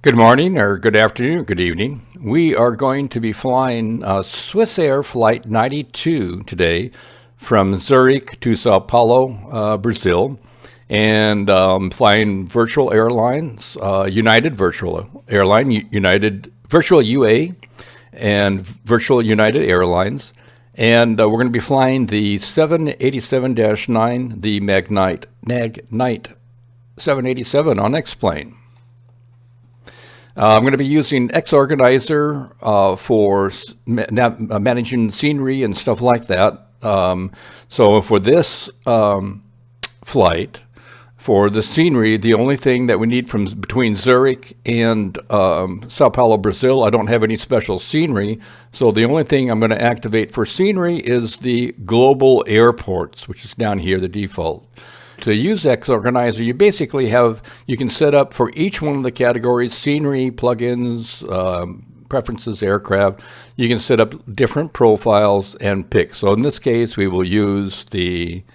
Good morning, or good afternoon, or good evening. We are going to be flying Swissair Flight 92 today from Zurich to Sao Paulo, Brazil, and flying Virtual Airlines, United Virtual Airline, United VirtualUA, and Virtual United Airlines. And we're going to be flying the 787-9, the Magknight 787 on X-plane. I'm going to be using Xorganizer for managing scenery and stuff like that. So for this flight, for the scenery, the only thing that we need from between Zurich and Sao Paulo, Brazil, I don't have any special scenery. So the only thing I'm going to activate for scenery is the global airports, which is down here, the default. To use Xorganizer, you can set up for each one of the categories, scenery, plugins, preferences, aircraft. You can set up different profiles and pick. So in this case, we will use the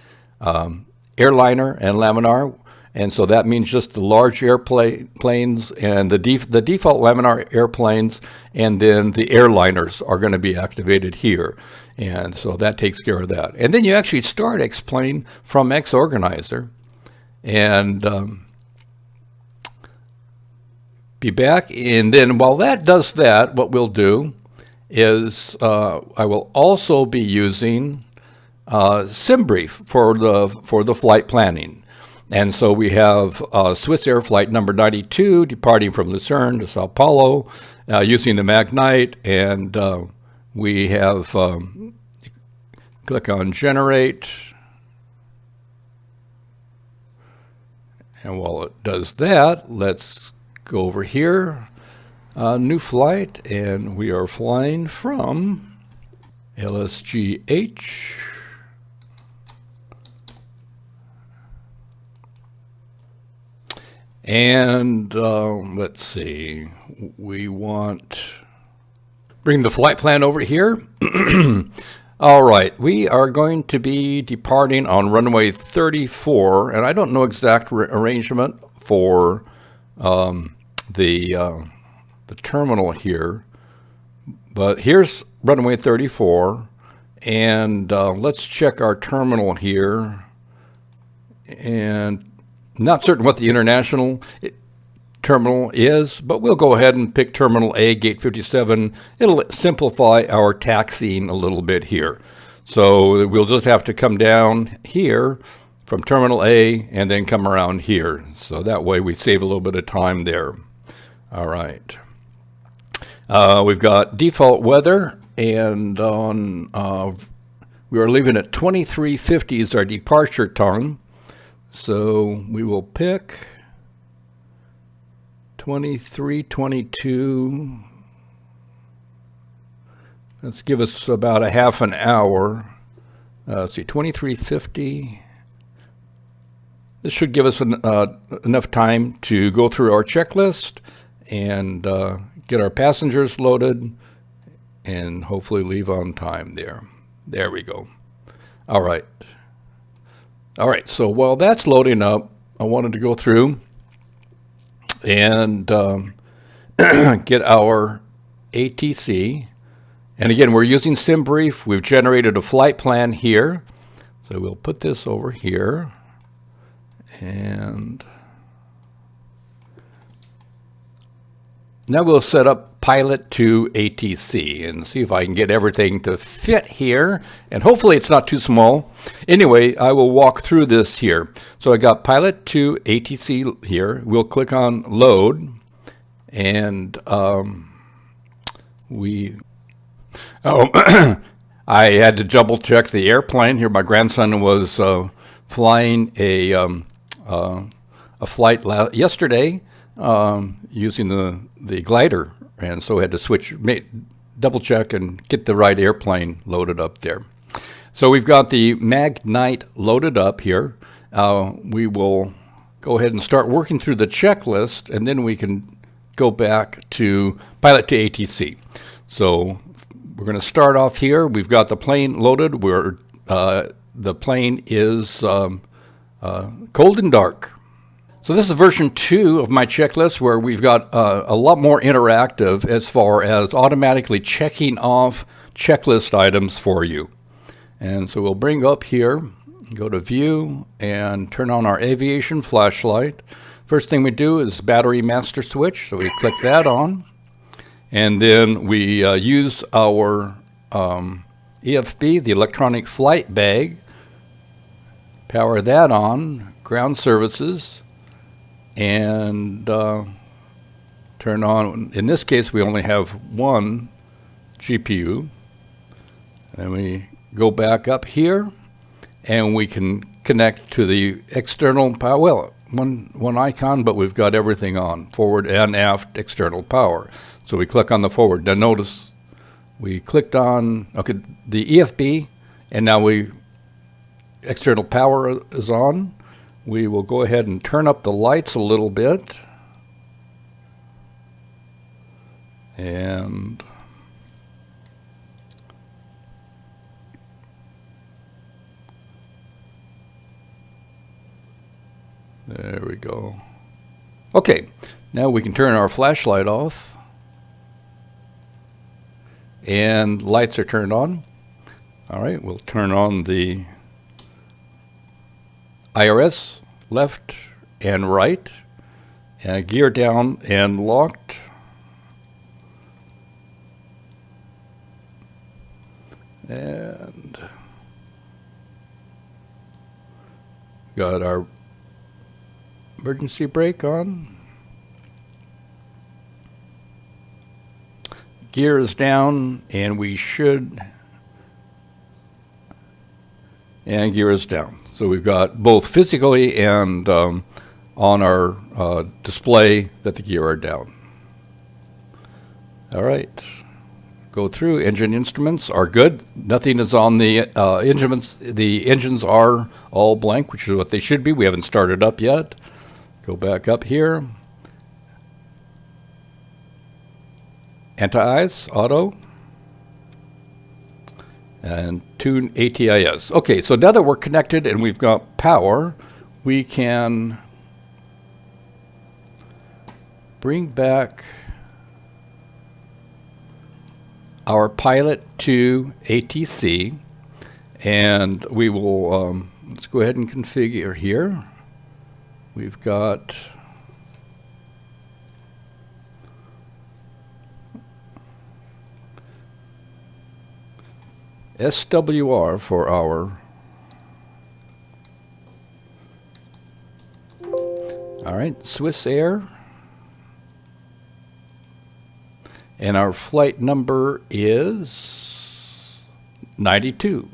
airliner and laminar. And so that means just the large airplanes and the default laminar airplanes, and then the airliners are going to be activated here. And so that takes care of that. And then you actually start X-plane from Xorganizer and be back. And then while that does that, what we'll do is I will also be using SimBrief for the flight planning. And so we have Swissair Flight number 92 departing from Lucerne to Sao Paulo using the Magknight, and we have click on Generate, and while it does that, let's go over here, new flight, and we are flying from LSGH. And let's see, we want, bring the flight plan over here. All right, we are going to be departing on runway 34, and I don't know exact arrangement for the terminal here, but here's runway 34, and let's check our terminal here, and not certain what the international terminal is, but we'll go ahead and pick Terminal A, Gate 57. It'll simplify our taxiing a little bit here. So we'll just have to come down here from Terminal A and then come around here. So that way we save a little bit of time there. All right. We've got default weather, and on we are leaving at 2350 is our departure time. So we will pick 2322. Let's give us about a half an hour. Let's see, 2350. This should give us enough time to go through our checklist and get our passengers loaded and hopefully leave on time there. There we go. All right. All right, so while that's loading up, I wanted to go through and get our ATC. And again, we're using SimBrief. We've generated a flight plan here. So we'll put this over here. And now we'll set up pilot to ATC and see if I can get everything to fit here. And hopefully it's not too small. Anyway, I will walk through this here. So I got pilot to ATC here. We'll click on load, and I had to double check the airplane here. My grandson was flying a flight yesterday using the glider, and so I had to double check and get the right airplane loaded up there. So we've got the Magknight loaded up here. We will go ahead and start working through the checklist, and then we can go back to pilot to ATC. So we're going to start off here. We've got the plane loaded. The plane is cold and dark. So this is version 2 of my checklist, where we've got a lot more interactive as far as automatically checking off checklist items for you. And so we'll bring up here, go to View, and turn on our aviation flashlight. First thing we do is battery master switch, so we click that on. And then we use our EFB, the electronic flight bag, power that on, ground services, and turn on. In this case, we only have one GPU. And we go back up here, and we can connect to the external power. Well, one icon, but we've got everything on, forward and aft external power. So we click on the forward. Now notice we clicked on the EFB, and now external power is on. We will go ahead and turn up the lights a little bit. And there we go. Okay, now we can turn our flashlight off. And lights are turned on. All right, we'll turn on the IRS, left and right, and gear down and locked. And got our emergency brake on. Gear is down, and we should, and gear is down. So we've got both physically and on our display that the gear are down. All right. Go through. Engine instruments are good. Nothing is on the instruments. The engines are all blank, which is what they should be. We haven't started up yet. Go back up here. Anti-ice, auto. And tune ATIS. Okay, so now that we're connected and we've got power, we can bring back our pilot to ATC, and we will, let's go ahead and configure here. We've got SWR for our, all right, Swiss Air. And our flight number is 92.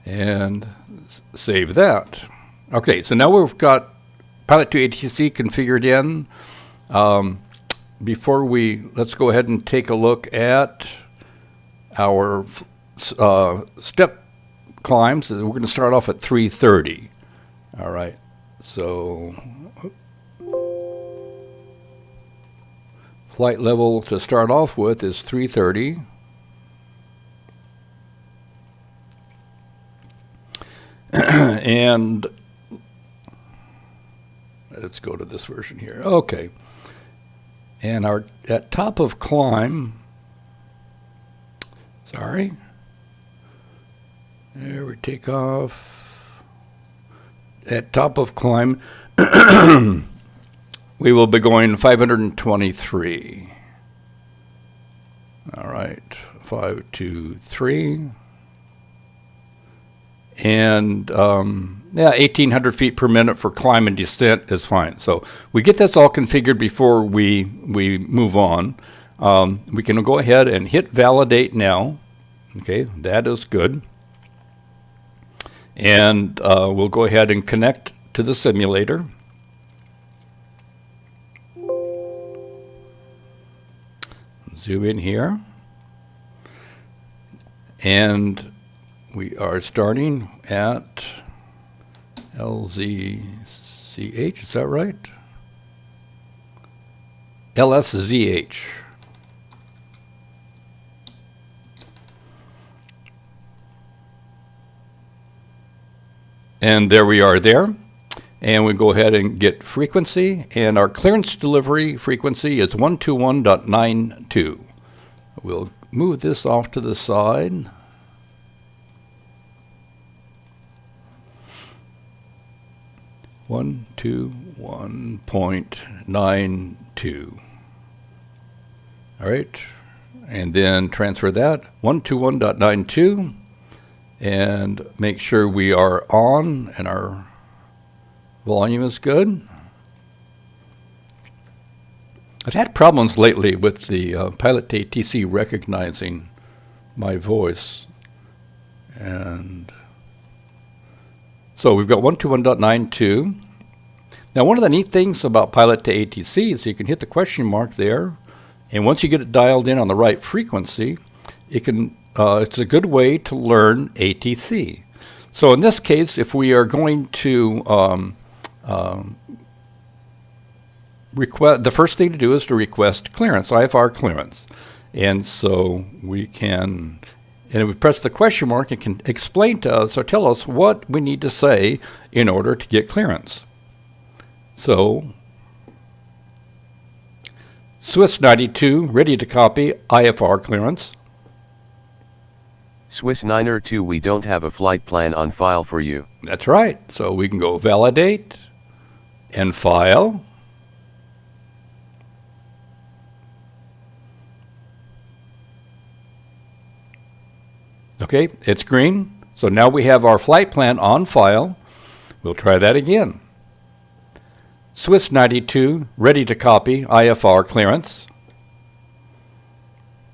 And save that. Okay, so now we've got Pilot to ATC configured in. Let's go ahead and take a look at our step climbs. We're going to start off at 330. All right. So flight level to start off with is 330. And let's go to this version here. Okay. And our at top of climb, sorry. There we take off. At top of climb, we will be going 523. All right, 523. And yeah, 1,800 feet per minute for climb and descent is fine. So we get this all configured before we move on. We can go ahead and hit validate now. Okay, that is good. And we'll go ahead and connect to the simulator. Zoom in here. And we are starting at LZCH, is that right? LSZH. And there we are there. And we go ahead and get frequency, and our clearance delivery frequency is 121.92. We'll move this off to the side. One, 1.92. All right, and then transfer that 121.92, and make sure we are on and our volume is good. I've had problems lately with the Pilot to ATC recognizing my voice. And so we've got 121.92. Now, one of the neat things about Pilot to ATC is you can hit the question mark there, and once you get it dialed in on the right frequency, it can. It's a good way to learn ATC. So in this case, if we are going to request, the first thing to do is to request clearance, IFR clearance. And so we can, and if we press the question mark, it can explain to us or tell us what we need to say in order to get clearance. So, Swiss 92, ready to copy, IFR clearance. Swiss 902, we don't have a flight plan on file for you. That's right. So we can go validate and file. Okay, it's green. So now we have our flight plan on file. We'll try that again. Swiss 92, ready to copy, IFR clearance.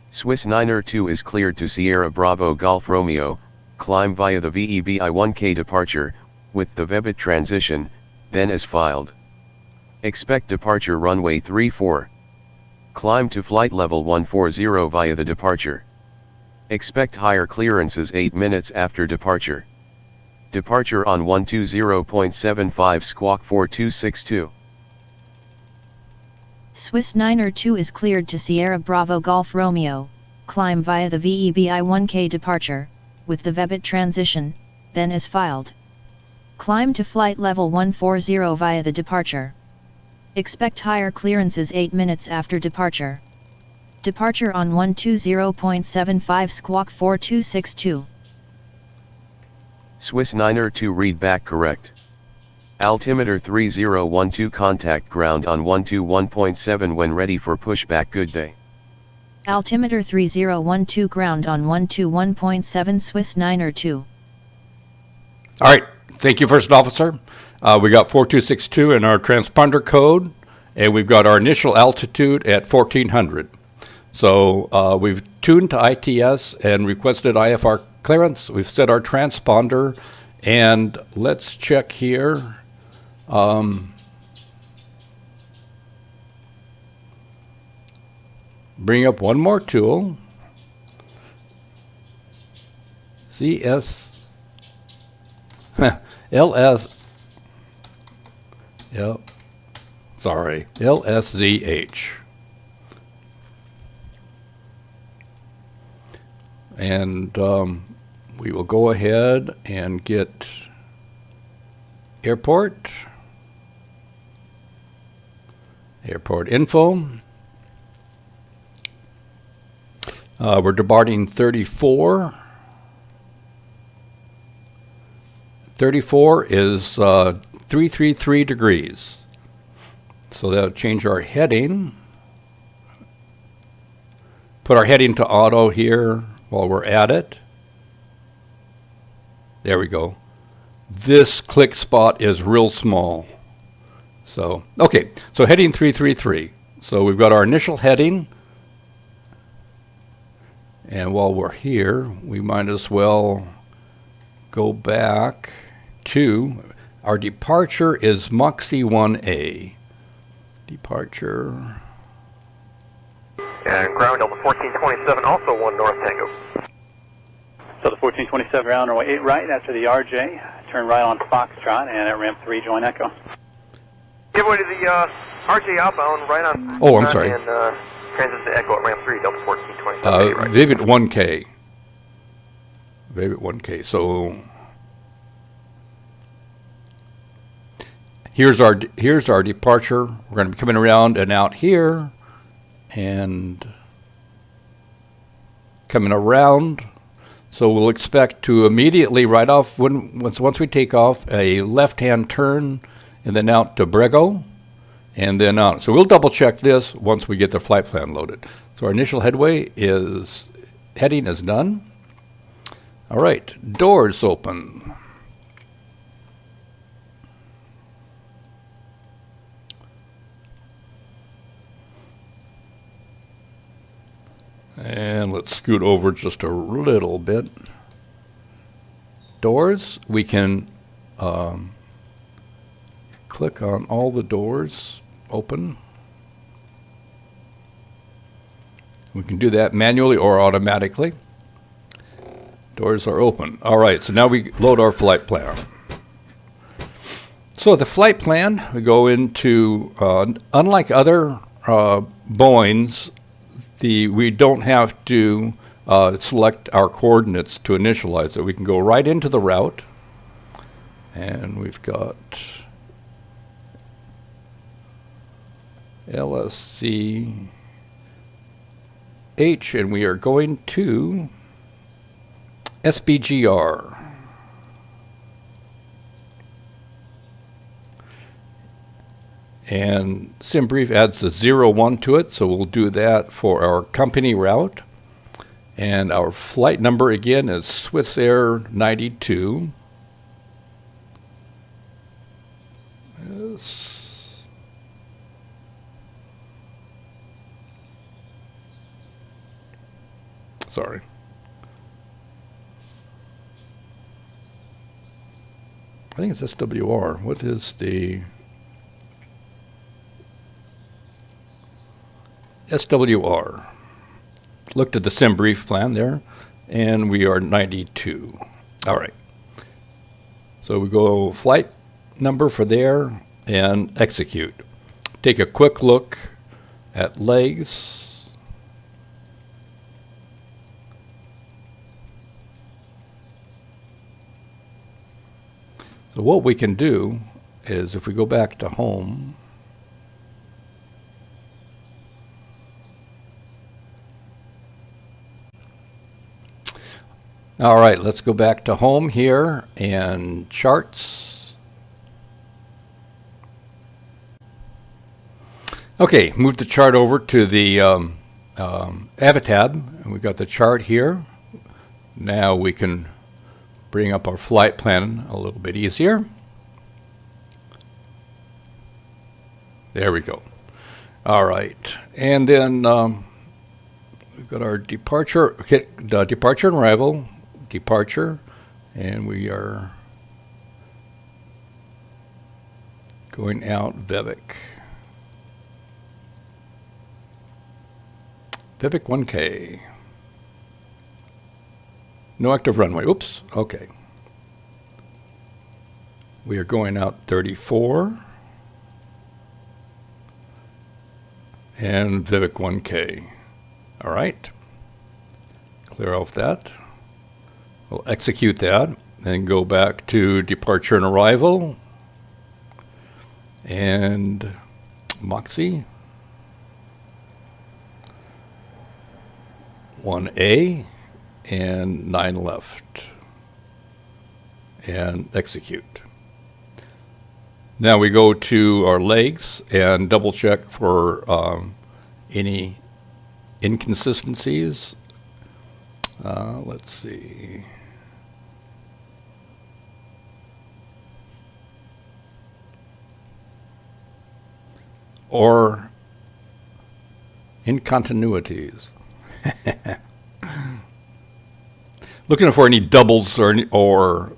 Swiss 902 is cleared to Sierra Bravo Golf Romeo, climb via the VEBI 1K departure, with the VEBIT transition, then as filed. Expect departure runway 34. Climb to flight level 140 via the departure. Expect higher clearances 8 minutes after departure. Departure on 120.75 squawk 4262. Swiss 902 is cleared to Sierra Bravo Golf Romeo, climb via the VEBI 1K departure, with the VEBIT transition, then as filed. Climb to flight level 140 via the departure. Expect higher clearances 8 minutes after departure. Departure on 120.75 squawk 4262. Swiss 902 read back correct. Altimeter 3012 contact ground on 121.7 when ready for pushback. Good day. Altimeter 3012 ground on 121.7 Swiss 902. All right, thank you, First Officer. We got 4262 in our transponder code, and we've got our initial altitude at 1400. So we've tuned to ITS and requested IFR clearance. We've set our transponder, and let's check here. Bring up one more tool. CS LS. Yep. Sorry. LSZH. And we will go ahead and get airport info. We're departing 34. 34 is 333 degrees. So that'll change our heading. Put our heading to auto here while we're at it. There we go. This click spot is real small. So, okay, so heading 333. So we've got our initial heading. And while we're here, we might as well go back to our departure is Moxie 1A. Departure. And ground Delta 1427, also 1 North Tango. So the 1427 ground runway 8 right after the RJ, turn right on Foxtrot, and at ramp 3 join Echo. Give way to the RJ outbound, right on. Oh, I'm sorry. And transit to Echo at ramp 3, Delta 1427. Right. VEBIT 1K. VEBIT 1K. So here's our departure. We're going to be coming around and out here, and coming around. So we'll expect to immediately, right off, once we take off, a left-hand turn, and then out to Brego, and then out. So we'll double check this once we get the flight plan loaded. So our initial heading is done. All right, doors open. And let's scoot over just a little bit. Doors, we can click on all the doors, open. We can do that manually or automatically. Doors are open. All right, so now we load our flight plan. So the flight plan, we go into, unlike other Boeings, we don't have to select our coordinates to initialize it. We can go right into the route, and we've got LSC H, and we are going to SBGR. And SimBrief adds the 01 to it, so we'll do that for our company route. And our flight number again is Swiss Air 92. Yes. Sorry. I think it's SWR. What is the SWR? Looked at the SimBrief plan there, and we are 92. All right. So we go flight number for there and execute. Take a quick look at legs. So what we can do is if we go back to home, all right, let's go back to home here and charts. Okay, move the chart over to the Avatab, and we've got the chart here. Now we can bring up our flight plan a little bit easier. There we go. All right, and then we've got our departure, departure and arrival. Departure, and we are going out Vivek 1K. No active runway. Oops. Okay. We are going out 34 and Vivek 1K. All right. Clear off that. We'll execute that and go back to departure and arrival and Moxie 1A and 9 left and execute. Now we go to our legs and double check for any inconsistencies. Let's see. Or incontinuities. Looking for any doubles or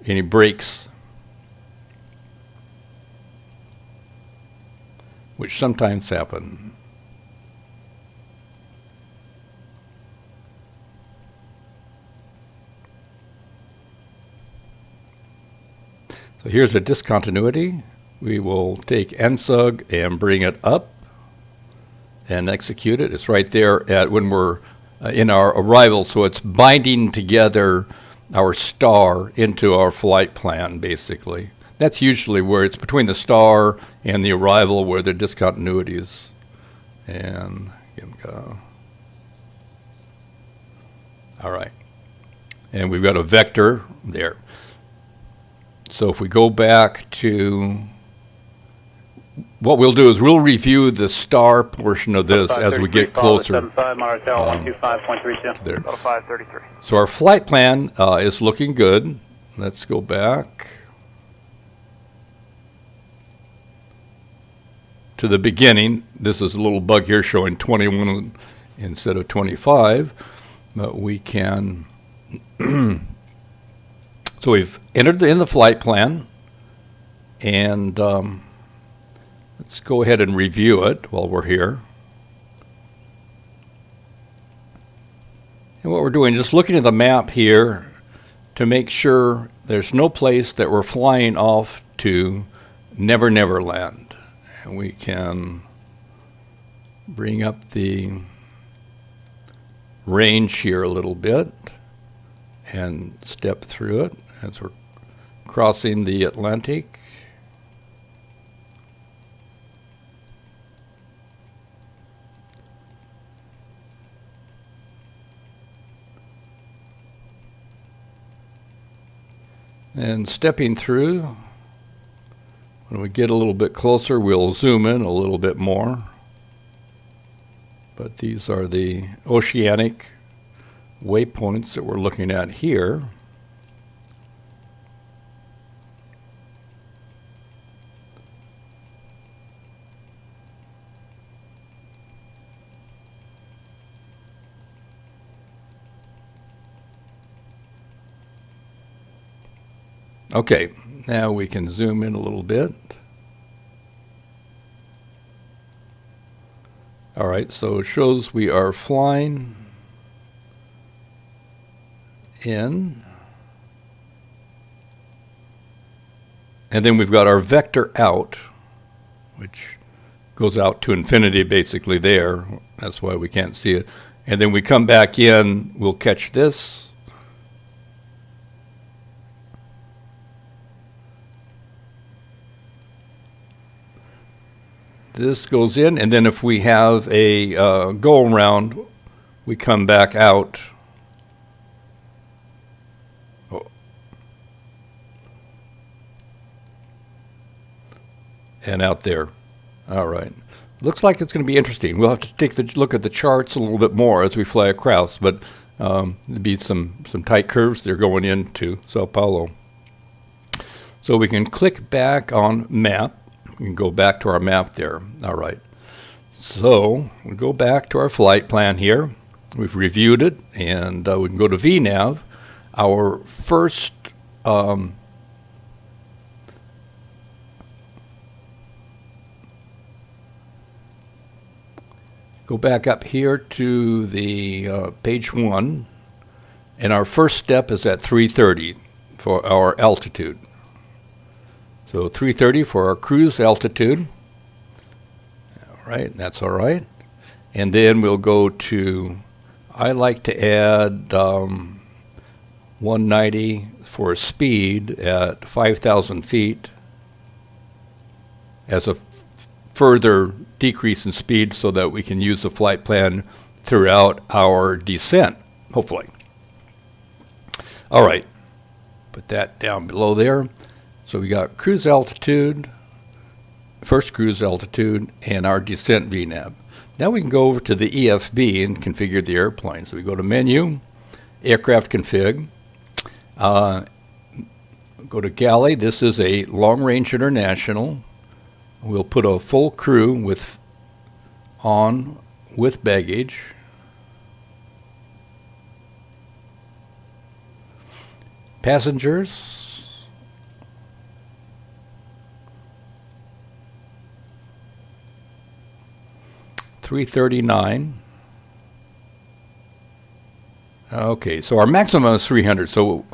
any breaks, which sometimes happen. So here's a discontinuity. We will take NSUG and bring it up and execute it. It's right there at when we're in our arrival, so it's binding together our star into our flight plan, basically. That's usually where it's between the star and the arrival where the discontinuity is. And all right. And we've got a vector there. So if we go back to, what we'll do is we'll review the star portion of this as we get closer. 125, there. 533. So our flight plan is looking good. Let's go back to the beginning. This is a little bug here showing 21 instead of 25, but we can. So we've entered in the flight plan, and let's go ahead and review it while we're here. And what we're doing is just looking at the map here to make sure there's no place that we're flying off to Never Never Land. And we can bring up the range here a little bit and step through it as we're crossing the Atlantic. And stepping through, when we get a little bit closer, we'll zoom in a little bit more. But these are the oceanic waypoints that we're looking at here. Okay, now we can zoom in a little bit. All right, so it shows we are flying in. And then we've got our vector out, which goes out to infinity basically there. That's why we can't see it. And then we come back in, we'll catch this. This goes in, and then if we have a go around, we come back out. Oh. And out there. All right. Looks like it's going to be interesting. We'll have to take a look at the charts a little bit more as we fly across, but there'll be some tight curves there going into Sao Paulo. So we can click back on map. We can go back to our map there. All right. So we go back to our flight plan here. We've reviewed it, and we can go to VNav. Our first go back up here to the page 1, and our first step is at 330 for our altitude. So 330 for our cruise altitude. All right, that's all right. And then we'll go to, I like to add 190 for speed at 5,000 feet as a further decrease in speed so that we can use the flight plan throughout our descent, hopefully. All right, put that down below there. So we got cruise altitude, first cruise altitude, and our descent VNav. Now we can go over to the EFB and configure the airplane. So we go to Menu, Aircraft Config, go to Galley. This is a Long Range International. We'll put a full crew with baggage. Passengers. 339. Okay, so our maximum is 300. So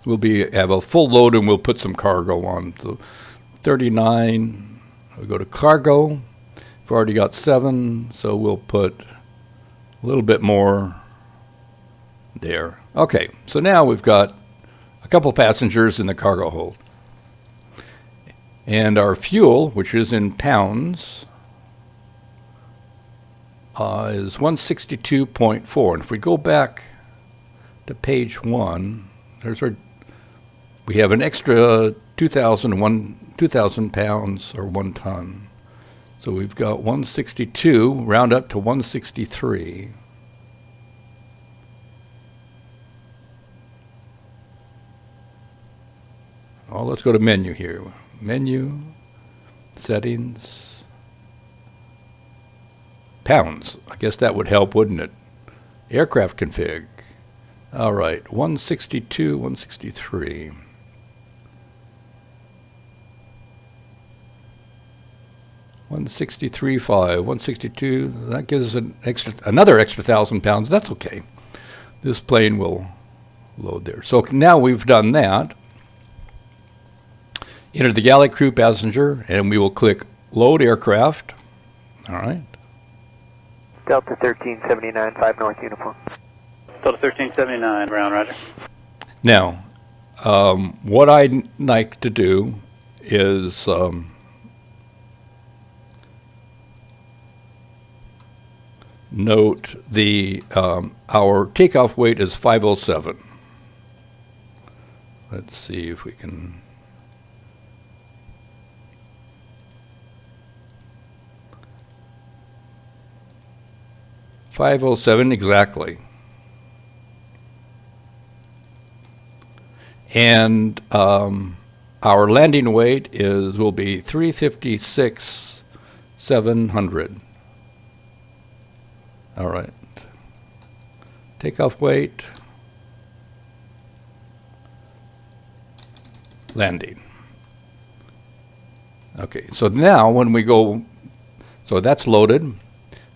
we'll have a full load and we'll put some cargo on. So 39. We'll go to cargo. We've already got 7, so we'll put a little bit more there. Okay, so now we've got a couple passengers in the cargo hold. And our fuel, which is in pounds, is 162.4. And if we go back to page 1, we have an extra 2,000 pounds or 1 ton. So we've got 162, round up to 163. Oh, let's go to menu here. Menu, settings, pounds. I guess that would help, wouldn't it? Aircraft config. All right, 162, 163. $163.5, 162. That gives us another extra 1,000 pounds. That's okay. This plane will load there. So now we've done that. Enter the galley crew passenger, and we will click Load Aircraft. All right. Delta 1379, 5 North Uniform. Delta 1379, ground, roger. Now, what I'd like to do is note our takeoff weight is 507. Let's see if we can. $507 exactly. And our landing weight will be 356,700. All right. Takeoff weight. Landing. Okay, so now when we go, so that's loaded.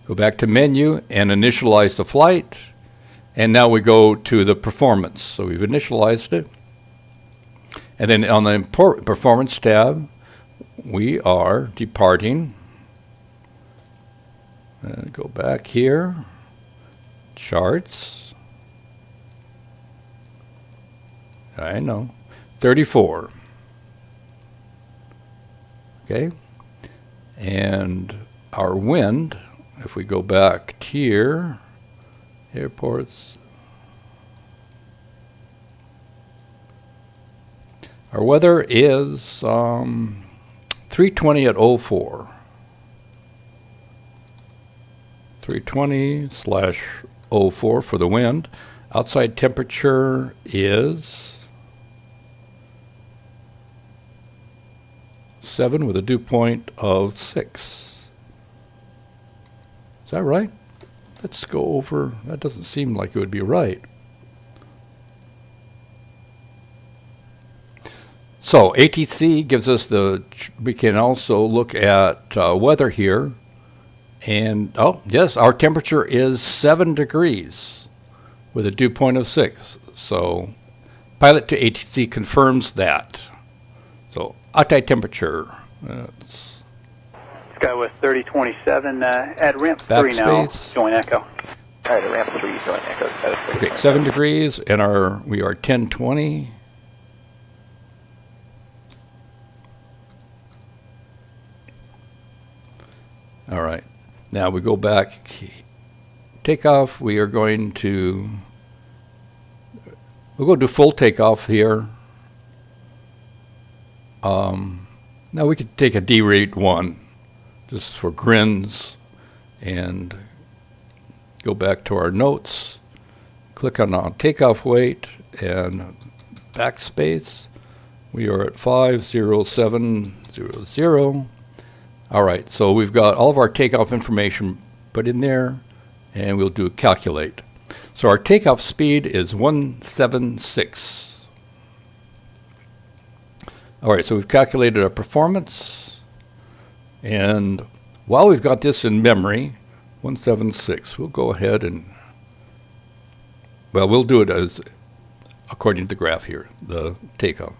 Go back to menu and initialize the flight. And now we go to the performance. So we've initialized it. And then on the performance tab, we are departing. Go back here. Charts. I know. 34. Okay. And our wind, if we go back here, airports. Our weather is 320 at 04. 320/04 for the wind. Outside temperature is 7 with a dew point of 6. Is that right? Let's go over. That doesn't seem like it would be right. So ATC gives us we can also look at weather here. And, oh, yes, our temperature is 7 degrees with a dew point of 6. So pilot to ATC confirms that. So outside temperature. Skywest 3027 at ramp 3 now. Join Echo. All right, at ramp 3, join Echo. Okay, 7 degrees, and we are 1020. All right. Now we go back, takeoff, we'll go to full takeoff here. Now we could take a D-rate 1, just for grins, and go back to our notes, click on our takeoff weight, and backspace. We are at 50700. All right, so we've got all of our takeoff information put in there, and we'll do a calculate. So our takeoff speed is 176. All right, so we've calculated our performance, and while we've got this in memory, 176, we'll go ahead and, well, we'll do it as according to the graph here, the takeoff.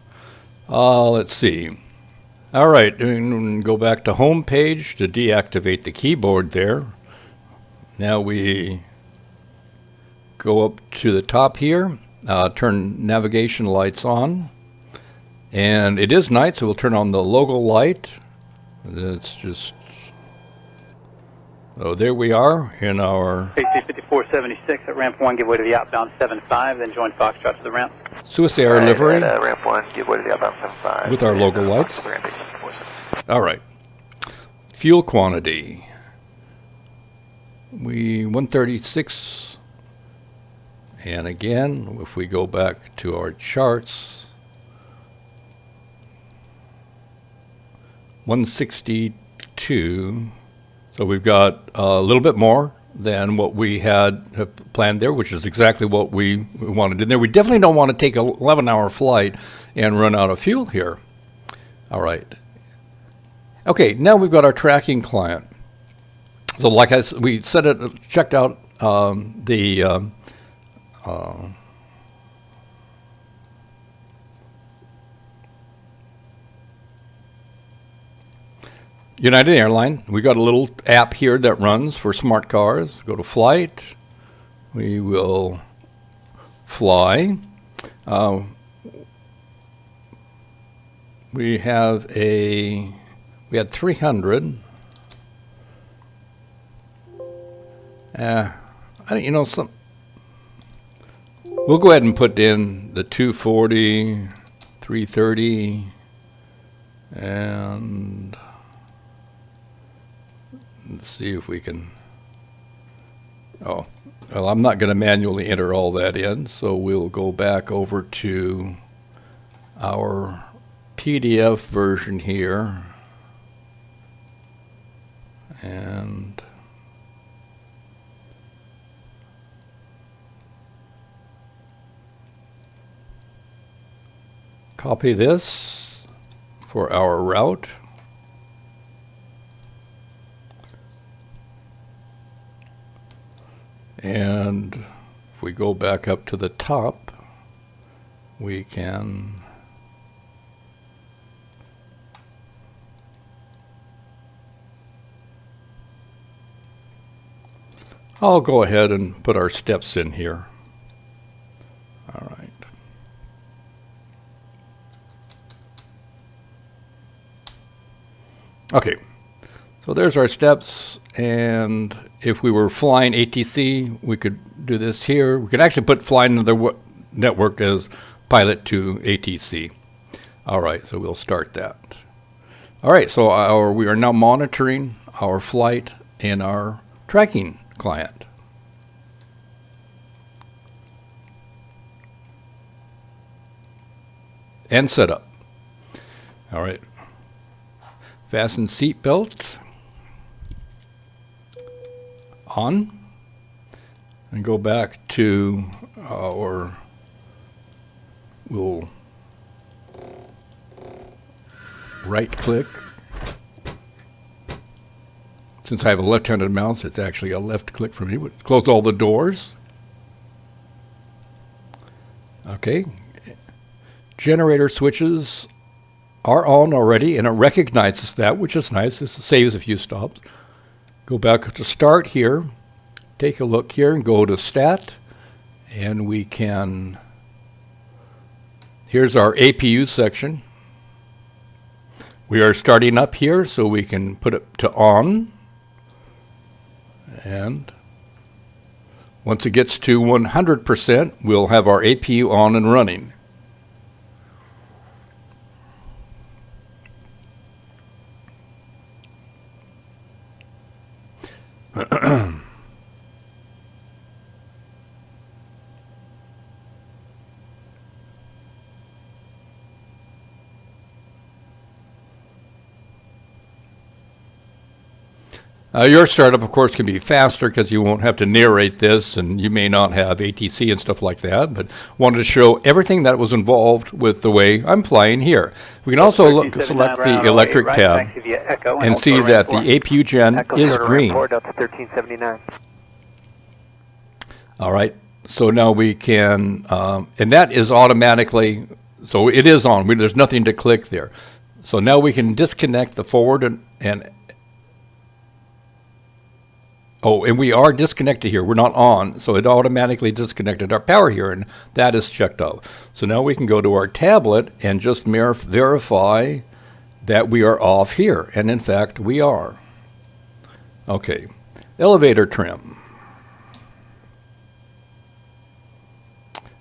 Let's see. All right, go back to home page to deactivate the keyboard there. Now we go up to the top here, turn navigation lights on, And it is night, so we'll turn on the logo light. It's just, oh, there we are in our AC 5476 at ramp 1, give way to the outbound 75, then join Foxtrot to the ramp. Swiss Air livery Ramp 1, give way to the outbound 75. with our logo lights. Ramp 864. All right. Fuel quantity. 136. And again, if we go back to our charts, 162. So we've got a little bit more than what we had planned there, which is exactly what we wanted in there. We definitely don't want to take an 11-hour flight and run out of fuel here. All right. Okay, now we've got our tracking client. So like I said, we set it, checked out the United Airline. We got a little app here that runs for smart cars. Go to flight. We will fly. We had 300. We'll go ahead and put in the 240, 330, and let's see if we can. Oh, well, I'm not going to manually enter all that in, so we'll go back over to our PDF version here. And copy this for our route. And if we go back up to the top, we can I'll go ahead and put our steps in here. All right. Okay, so there's our steps, and if we were flying ATC, we could do this here. We could actually put flying another network as pilot to ATC. All right, so we'll start that. All right, so we are now monitoring our flight in our tracking client. And setup. All right. Fasten seat belt. On. And go back to we'll right click. Since I have a left-handed mouse, it's actually a left click for me. Close all the doors. Okay. Generator switches are on already, and it recognizes that, which is nice. This saves a few stops. Go back to start here. Take a look here and go to stat. And we can, here's our APU section. We are starting up here, so we can put it to on. And once it gets to 100%, we'll have our APU on and running. Your startup, of course, can be faster because you won't have to narrate this, and you may not have ATC and stuff like that, but wanted to show everything that was involved with the way I'm flying here. We can also select the electric tab and see that the APU gen is green. All right, so now we can, and that is automatically, so it is on. There's nothing to click there. So now we can disconnect the forward and Oh, and we are disconnected here. We're not on, so it automatically disconnected our power here, and that is checked off. So now we can go to our tablet and just verify that we are off here. And in fact, we are. Okay, elevator trim.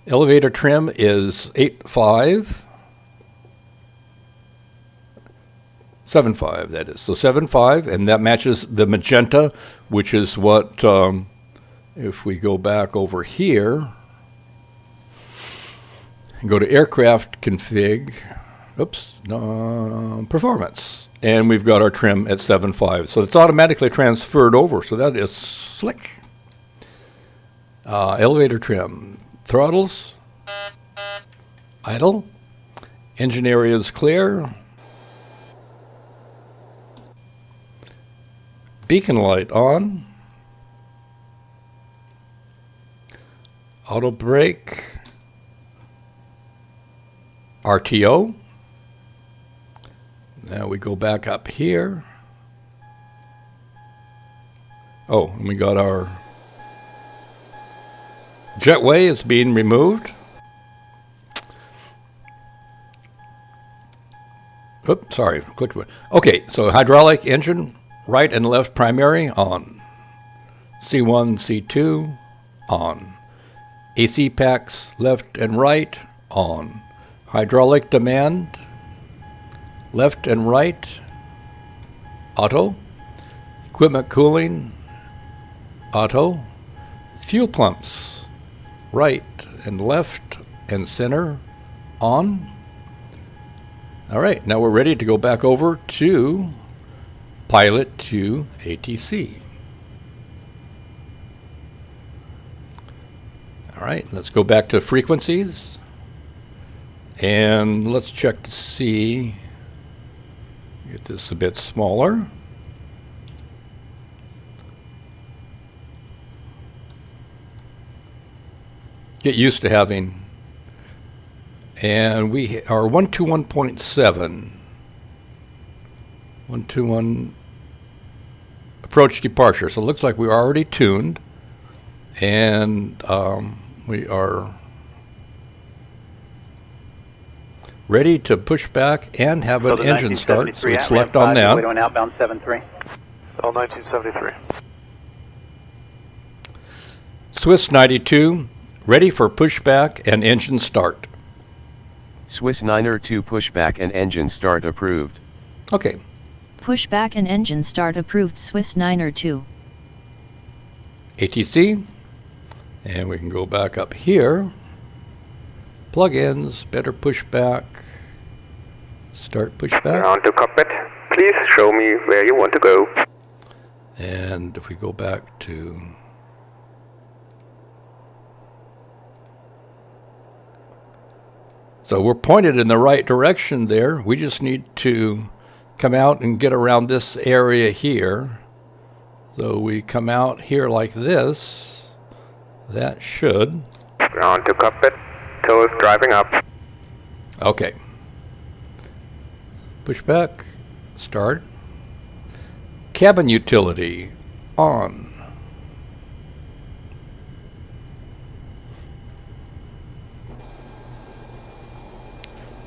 Elevator trim is 8.5. 7.5, that is. So 7.5, and that matches the magenta, which is what, if we go back over here, and go to aircraft config, oops, performance, and we've got our trim at 7.5. So it's automatically transferred over, so that is slick. Elevator trim, throttles, idle, engine area is clear, beacon light on, auto brake, RTO. Now we go back up here. Oh, and we got our jetway is being removed. Oops, sorry, clicked away. Okay, so hydraulic engine, right and left primary on. C1, C2 on. AC packs left and right on. Hydraulic demand left and right auto. Equipment cooling auto. Fuel pumps right and left and center on. All right, now we're ready to go back over to pilot to ATC. All right, let's go back to frequencies. And let's check to see, get this a bit smaller. Get used to having, and we are 121.7. 121 approach departure. So it looks like we're already tuned, and we are ready to push back and have an engine start. So we select on that. Way to an outbound 73. L 1973. Swiss 92, ready for pushback and engine start. Swiss 902 pushback and engine start approved. Okay. Pushback and engine start approved. Swiss 902. ATC, and we can go back up here. Plugins, better pushback, start pushback. Ground to cockpit. Please show me where you want to go. And if we go back to so we're pointed in the right direction there. We just need to come out and get around this area here. So we come out here like this. That should. Ground to cockpit. Toes driving up. Okay. Push back. Start. Cabin utility on.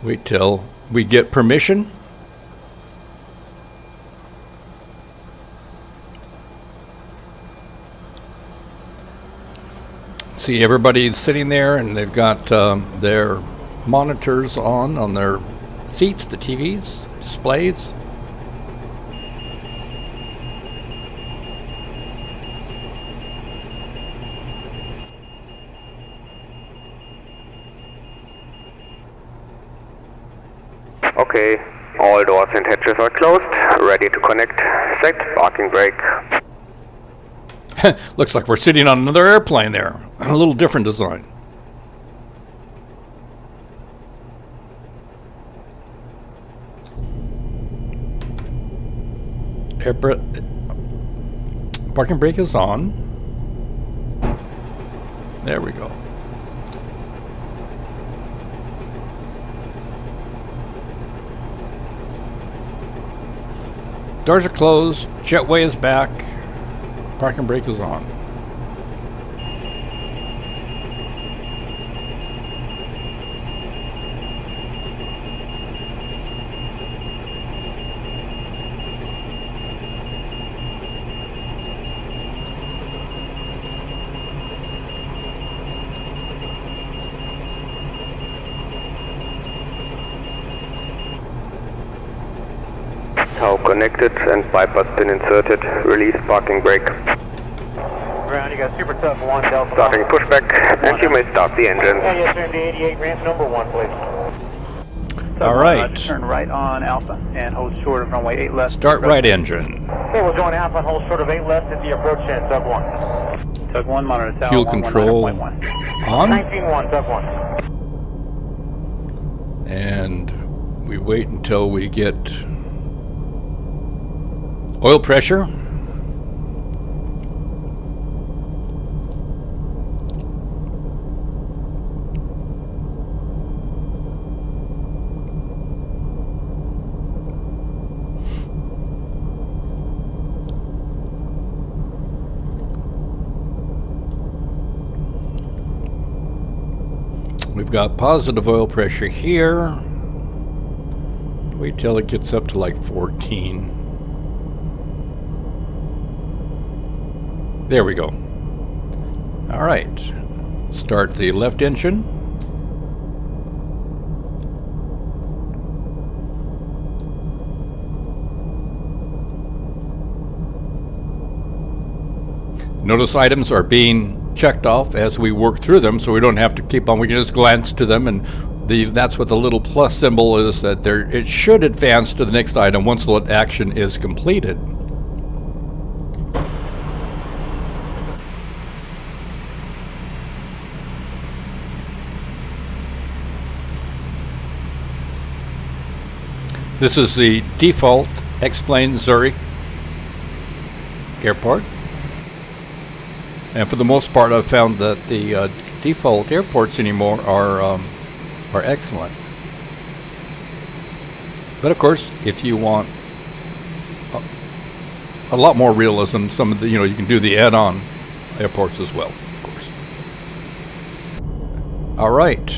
Wait till we get permission. See, everybody's sitting there and they've got their monitors on their seats, the TVs, displays. Okay, all doors and hatches are closed. Ready to connect. Set parking brake. Looks like we're sitting on another airplane there. A little different design. Parking brake is on. There we go. Doors are closed. Jetway is back. Parking brake is on. Tow connected and bypass pin inserted. Release parking brake. Ground, you got super tough 1 Delta. Starting pushback, and you may start the engine. Yes, sir, the 88, ramp number 1, please. All right. Turn right on Alpha and hold short of runway 8 left. Start right engine. Okay, we'll join Alpha and hold short of 8 left at the approach end, Tug 1. Tug 1, monitor tower. Fuel control 119.1. on. 19.1, Tug 1. And we wait until we get oil pressure. We've got positive oil pressure here. Wait till it gets up to like 14. There we go. All right. Start the left engine. Notice items are being checked off as we work through them, so we don't have to keep on. We can just glance to them, and that's what the little plus symbol is, that it should advance to the next item once the action is completed. This is the default X-plane Zurich airport. And for the most part, I've found that the default airports anymore are excellent. But of course, if you want a lot more realism, some of the, you can do the add-on airports as well, of course. All right,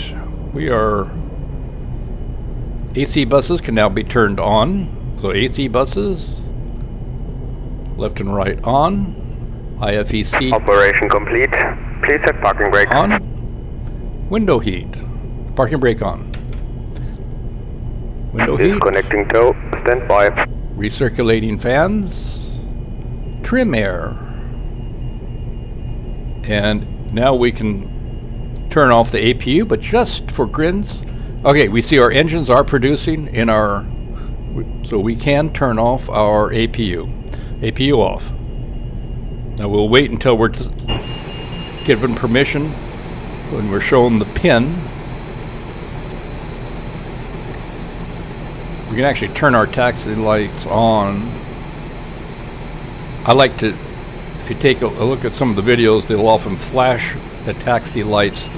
AC buses can now be turned on. So AC buses, left and right on. IFEC Operation complete. Please set parking brake. on. Window heat. Parking brake on. Window heat. Disconnecting tow. Stand by. Recirculating fans. Trim air. And now we can turn off the APU, but just for grins. Okay, we see our engines are producing so we can turn off our APU. APU off. Now we'll wait until we're given permission when we're shown the pin. We can actually turn our taxi lights on. I like to, if you take a look at some of the videos, they'll often flash the taxi lights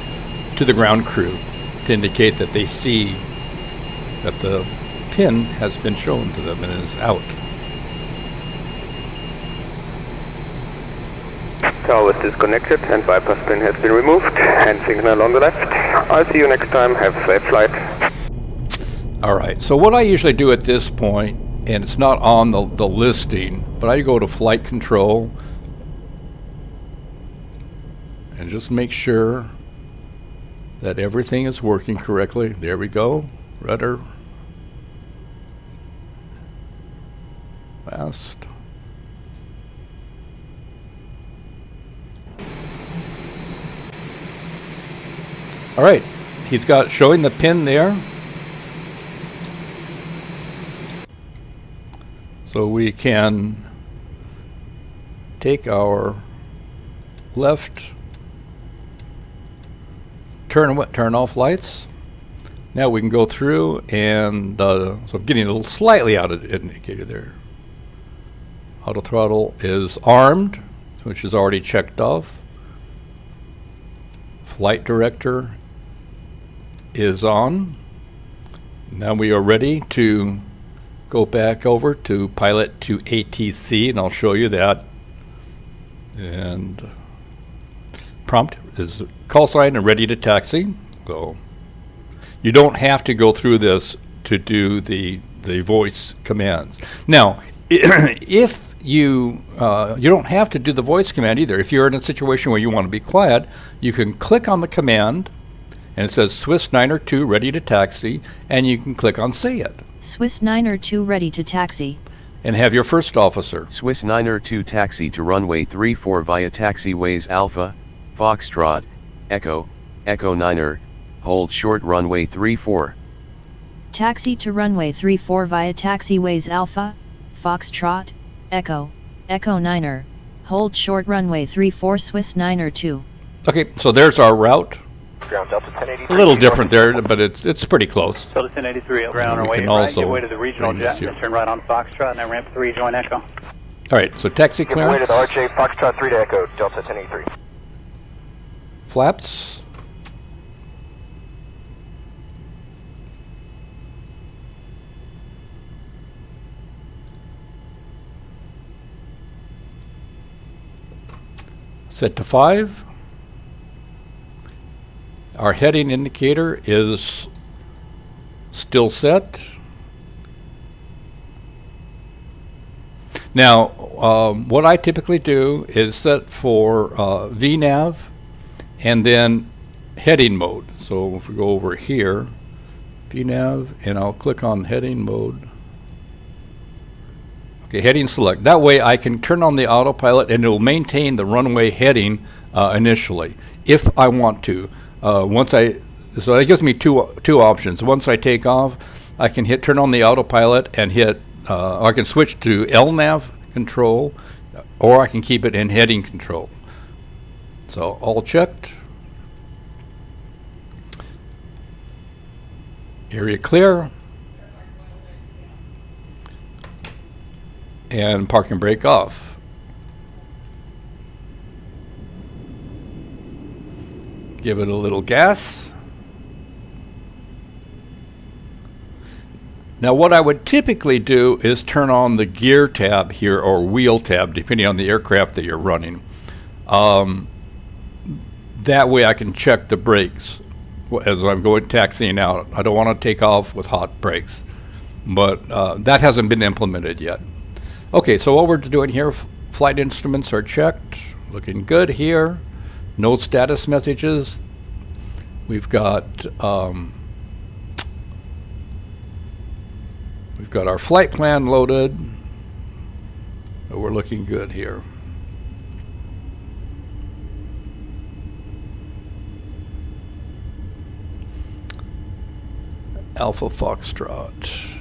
to the ground crew to indicate that they see that the pin has been shown to them and is out. Tower is disconnected and bypass pin has been removed. Hand signal on the left. I'll see you next time. Have a safe flight. All right, so what I usually do at this point, and it's not on the listing, but I go to flight control and just make sure that everything is working correctly. There we go. Rudder. Last. All right, he's got showing the pin there. So we can take our left, turn off lights. Now we can go through and, so I'm getting a little slightly out of the indicator there. Auto throttle is armed, which is already checked off. Flight director is on. Now we are ready to go back over to pilot to ATC, and I'll show you that. And prompt is call sign and ready to taxi. So you don't have to go through this to do the voice commands. Now, if you don't have to do the voice command either. If you're in a situation where you want to be quiet, you can click on the command, and it says Swiss 902 ready to taxi, and you can click on say it. Swiss 902 ready to taxi. And have your first officer. Swiss 902 taxi to runway 34 via taxiways Alpha, Foxtrot, Echo, Echo 9er, hold short runway 34. Taxi to runway 34 via taxiways Alpha, Foxtrot, Echo, Echo 9er, hold short runway 34 Swiss 902. Okay, so there's our route. Ground Delta 1083. A little different there, but it's pretty close. Delta 1083, ground on our We way can right, also give way to the regional bring this jet, here. turn right on Foxtrot, and then ramp 3, join Echo. All right, so taxi Give way to clearance. the RJ Foxtrot 3 to Echo, Delta 1083. Flaps. Set to 5. Our heading indicator is still set. Now, what I typically do is set for VNAV and then heading mode. So if we go over here, VNAV, and I'll click on heading mode. Okay, heading select. That way I can turn on the autopilot and it will maintain the runway heading initially, if I want to. So that gives me two options. Once I take off, I can turn on the autopilot and hit, I can switch to LNAV control, or I can keep it in heading control. So all checked. Area clear. And park and brake off. Give it a little gas. Now what I would typically do is turn on the gear tab here, or wheel tab, depending on the aircraft that you're running. That way I can check the brakes as I'm going taxiing out. I don't want to take off with hot brakes, but that hasn't been implemented yet. Okay, so what we're doing here, flight instruments are checked, looking good here. No status messages. We've got our flight plan loaded. We're looking good here. Alpha Foxtrot.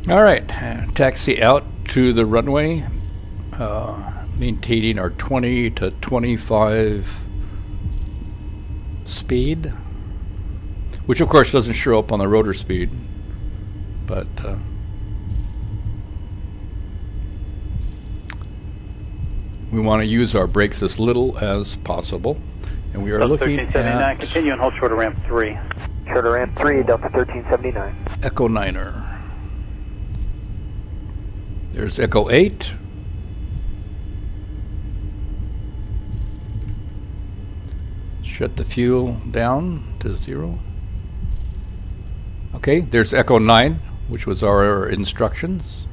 All right, taxi out to the runway, maintaining our 20 to 25 speed, which of course doesn't show up on the rotor speed, but we want to use our brakes as little as possible, and we are looking 1379, at continue and hold short of ramp 3. Short of ramp 3, Delta 1379. Echo 9er. There's Echo 8. Shut the fuel down to 0. Okay, there's Echo 9, which was our instructions.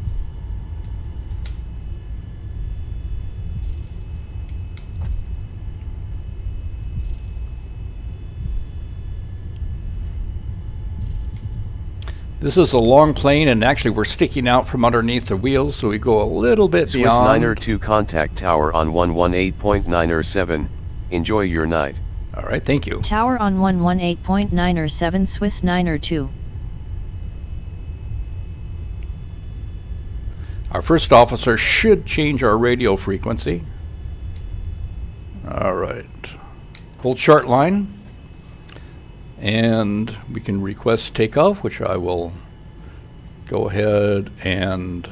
This is a long plane, and actually we're sticking out from underneath the wheels, so we go a little bit Swiss beyond. 902 contact tower on 118.907. Enjoy your night. All right, thank you. Tower on 118.907 Swiss 902. Our first officer should change our radio frequency. All right. Hold short line. And we can request takeoff, which I will go ahead and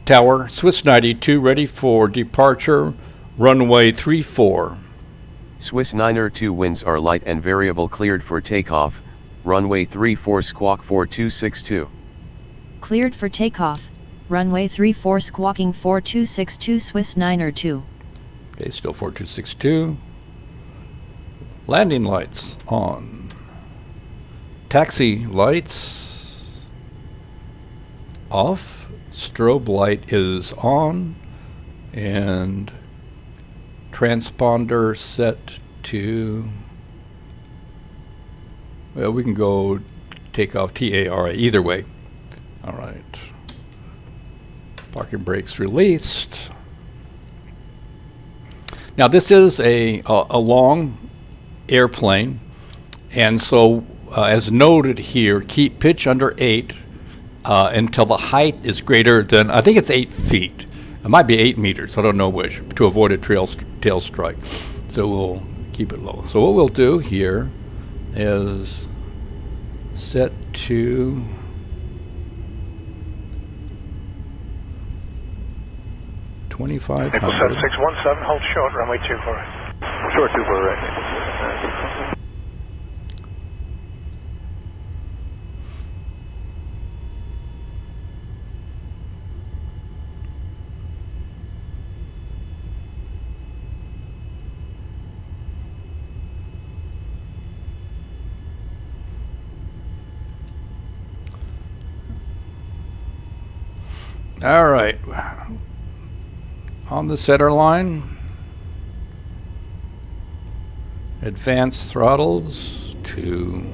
tower, Swiss 92, ready for departure, runway 34. Swiss 902 winds are light and variable, cleared for takeoff, runway 34 squawk 4262. Cleared for takeoff, runway 34 squawking 4262 Swiss 902. Okay, still 4262. Landing lights on. Taxi lights off. Strobe light is on. And transponder set to, well, we can go takeoff TARA either way. All right. Parking brakes released. Now this is a long airplane, and so as noted here, keep pitch under 8 until the height is greater than, I think it's 8 feet. It might be 8 meters, I don't know which, to avoid a tail strike. So we'll keep it low. So what we'll do here is set to 2500. 617, hold short, runway 24. Short 24, right. All right. On the center line, advanced throttles to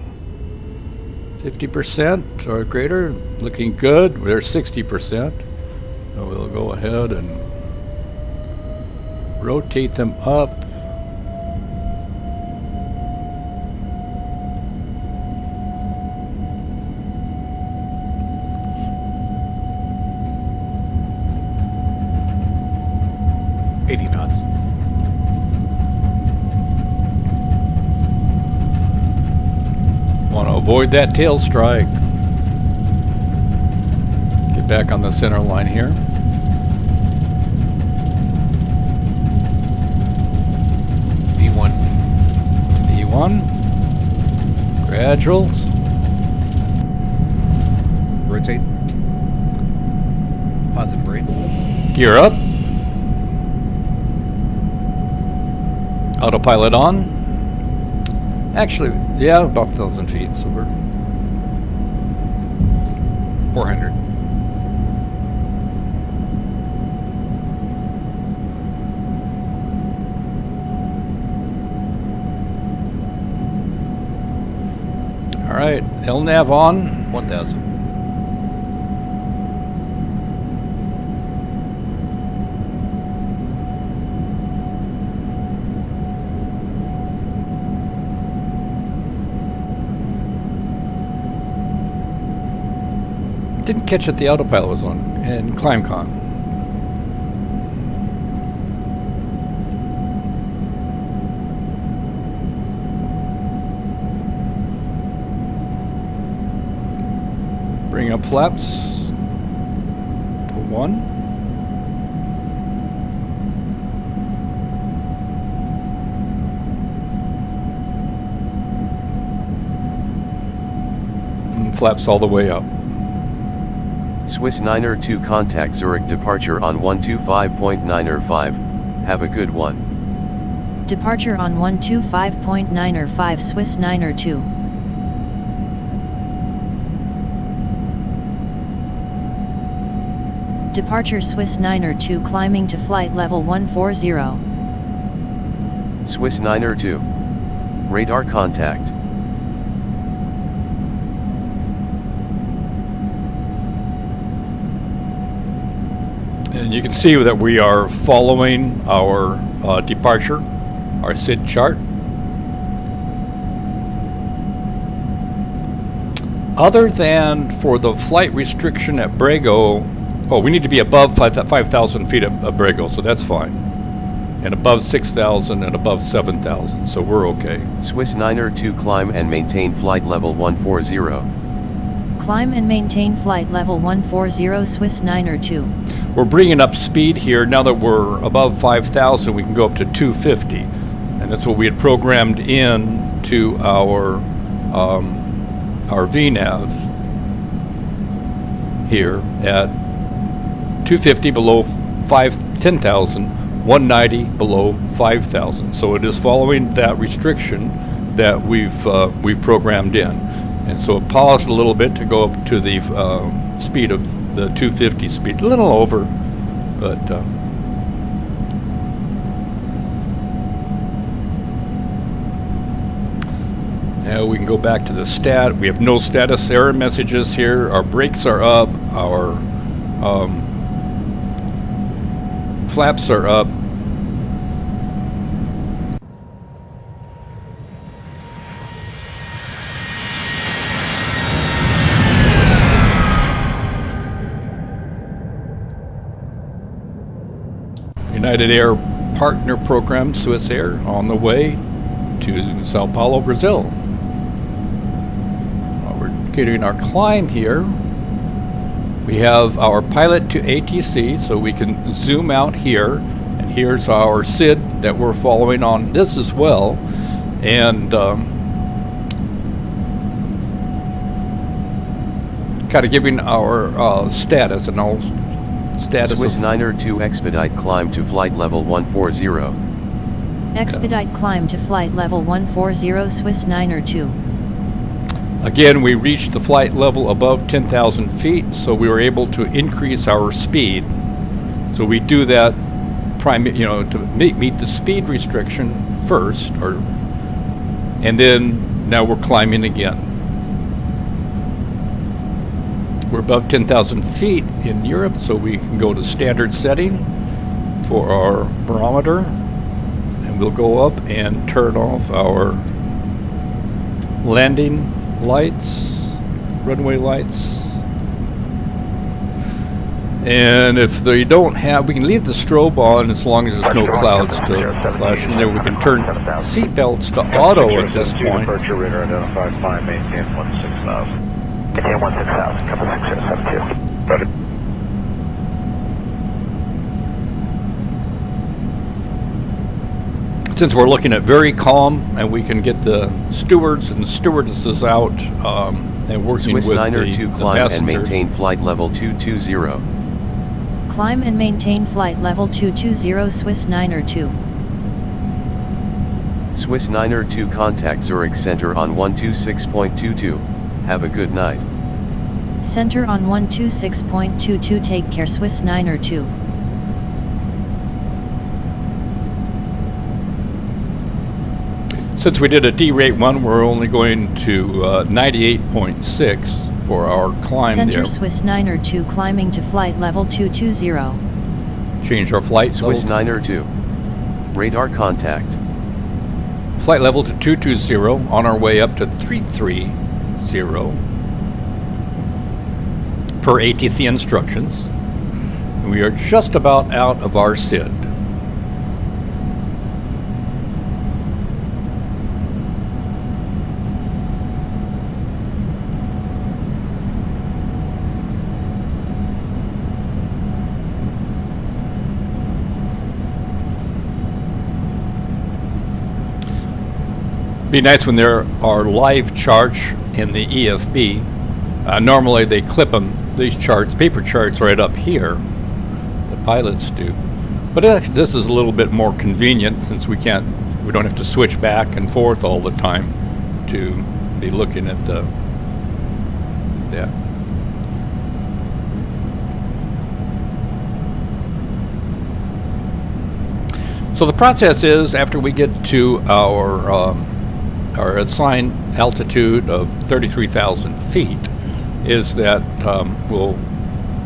50% or greater, looking good. We're 60%. So we'll go ahead and rotate them up. Want to avoid that tail strike. Get back on the center line here. V1. V1. Graduals. Rotate. Positive rate. Gear up. Autopilot on. Actually, yeah, about 1,000 feet, so we're 400. all right. LNAV on. 1,000. Didn't catch that the autopilot was on, and ClimbCon. Bring up flaps to 1. And flaps all the way up. Swiss 902 contact Zurich departure on 125.905. Have a good one. Departure on 125.905 Swiss 902. Departure Swiss 902 climbing to flight level 140. Swiss 902. Radar contact. And you can see that we are following our departure, our SID chart. Other than for the flight restriction at Brego, we need to be above 5,000 feet of Brego, so that's fine. And above 6,000 and above 7,000, so we're okay. Swiss 902 climb and maintain flight level 140. Climb and maintain flight level 140 Swiss 902. We're bringing up speed here. Now that we're above 5,000, we can go up to 250. And that's what we had programmed in to our VNAV here at 250 below 10,000, 190 below 5,000. So it is following that restriction that we've programmed in. And so it paused a little bit to go up to the speed of the 250 speed, a little over, but now we can go back to the stat. We have no status error messages here. Our brakes are up. Our flaps are up. United Air partner program, Swiss Air, on the way to Sao Paulo, Brazil. We're getting our climb here. We have our pilot to ATC, so we can zoom out here. And here's our SID that we're following on this as well. And kind of giving our status and all. Status Swiss 902 expedite climb to flight level 140. Expedite climb to flight level 140 Swiss 902. Again, we reached the flight level above 10,000 feet, so we were able to increase our speed. So we do that to meet the speed restriction first, and then now we're climbing again. We're above 10,000 feet in Europe, so we can go to standard setting for our barometer, and we'll go up and turn off our landing lights, runway lights. And if they don't have, we can leave the strobe on as long as there's no clouds to flash in there. We can turn seat belts to auto at this point. Departure radar identified, climb, maintain 16,000. Maintain 16,000, couple 6072. Ready. Since we're looking at very calm, and we can get the stewards and the stewardesses out and working Swiss with 902 the climb passengers. and maintain flight level 220. Climb and maintain flight level 220 Swiss 902. Swiss 902 contact Zurich Center on 126.22. Have a good night. Center on 126.22. Take care Swiss 902. Since we did a D-rate 1, we're only going to 98.6 for our climb Center there. Swiss 902 climbing to flight level 220. Change our flight Swiss level. 902. Radar contact. Flight level to 220 on our way up to 330 per ATC instructions. And we are just about out of our SID. Be nice when there are live charts in the EFB. Normally they clip them, these charts, paper charts, right up here. The pilots do, but this is a little bit more convenient since we don't have to switch back and forth all the time to be looking at that. So the process is, after we get to our assigned altitude of 33,000 feet, is that we'll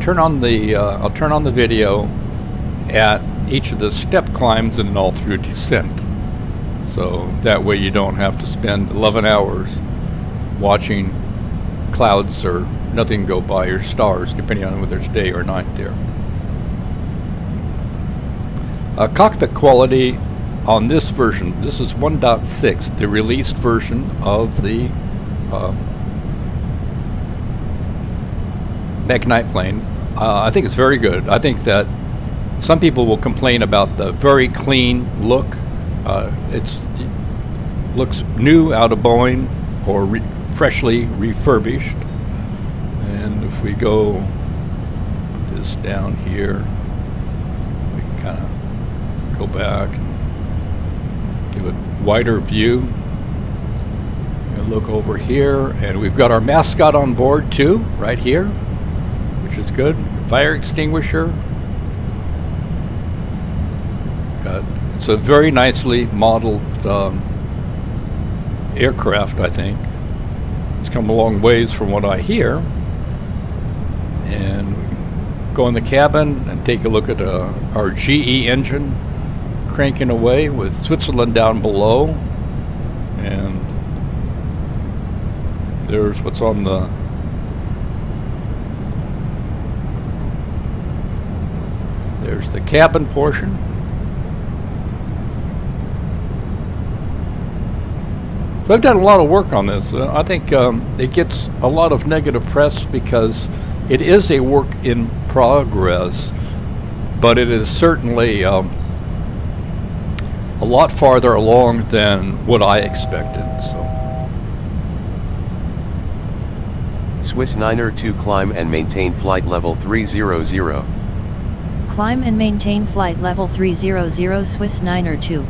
turn on the I'll turn on the video at each of the step climbs and then all through descent. So that way you don't have to spend 11 hours watching clouds or nothing go by, or stars, depending on whether it's day or night there. Cockpit quality on this version, this is 1.6, the released version of the Magknight plane. I think it's very good. I think that some people will complain about the very clean look. It looks new out of Boeing or freshly refurbished. And if we go put this down here, we can kind of go back and give a wider view. And look over here, and we've got our mascot on board too, right here, which is good. Fire extinguisher. It's a very nicely modeled aircraft, I think. It's come a long ways from what I hear. And we can go in the cabin and take a look at our GE engine cranking away with Switzerland down below. And there's what's on the there's the cabin portion. So I've done a lot of work on this. I think it gets a lot of negative press because it is a work in progress, but it is certainly a lot farther along than what I expected. So, Swiss 902 climb and maintain flight level 300. Climb and maintain flight level 300 Swiss 902.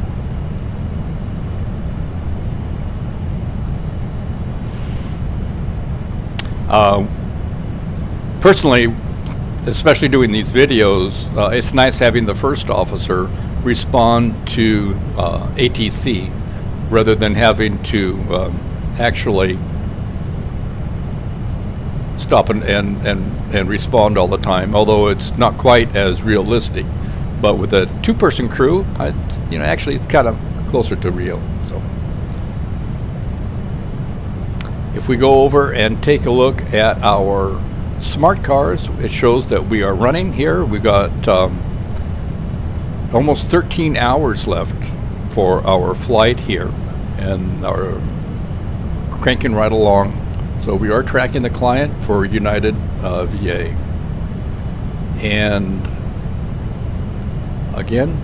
Personally, especially doing these videos, it's nice having the first officer respond to ATC rather than having to actually stop and respond all the time, although it's not quite as realistic. But with a two-person crew, actually it's kind of closer to real. So if we go over and take a look at our smart cars, it shows that we are running here. We've got almost 13 hours left for our flight here, and are cranking right along. So we are tracking the client for United VA. And again,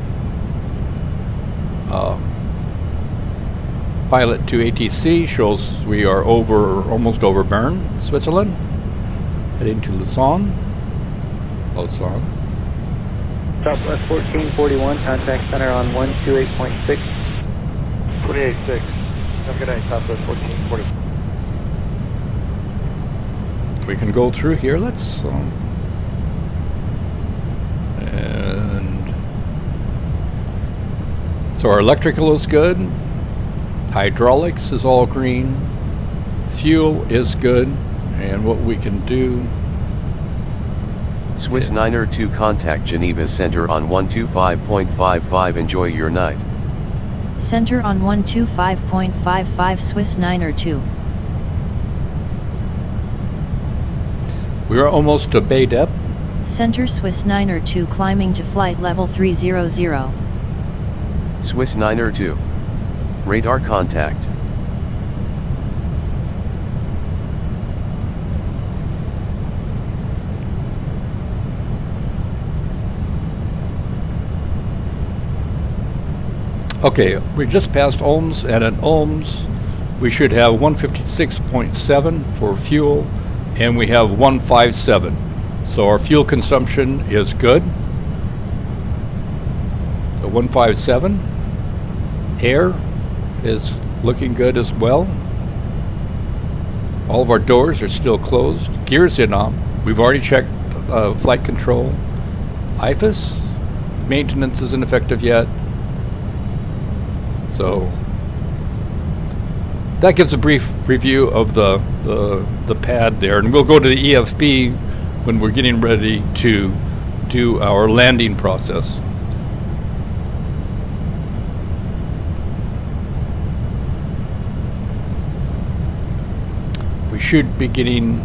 pilot to ATC shows we are almost over Bern, Switzerland, heading to Lausanne. Southwest 1441, contact center on 128.6. 28.6. Have a good night, Southwest 1441. We can go through here. Let's and so our electrical is good. Hydraulics is all green. Fuel is good. And what we can do, Swiss 902 contact Geneva Center on 125.55. Enjoy your night. Center on 125.55 Swiss 902. we are almost to Bay Dep. Center Swiss 902 climbing to flight level 300. Swiss 902. Radar contact. Okay, we just passed Ohms, and at Ohms we should have 156.7 for fuel, and we have 157. So our fuel consumption is good. So 157. Air is looking good as well. All of our doors are still closed. Gears in on. We've already checked flight control. IFAS maintenance isn't effective yet. So that gives a brief review of the pad there, and we'll go to the EFB when we're getting ready to do our landing process. we should be getting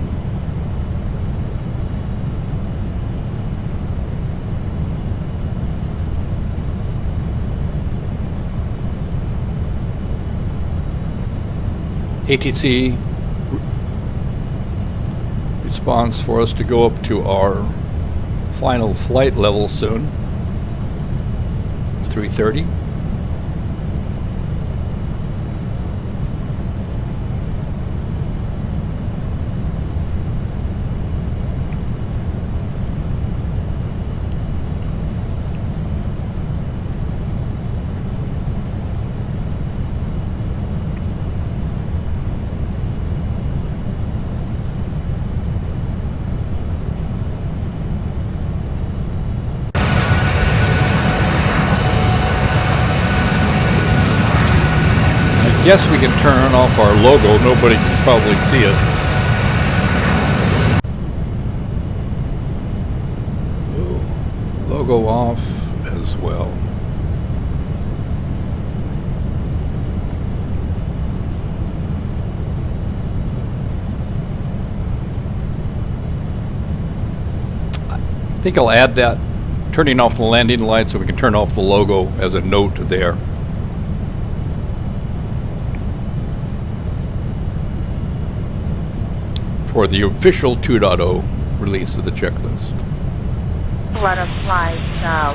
ATC response for us to go up to our final flight level soon, 330. Guess we can turn off our logo. Nobody can probably see it. Ooh, logo off as well. I think I'll add that, turning off the landing light so we can turn off the logo as a note there. For the official 2.0 release of the checklist. Right on flight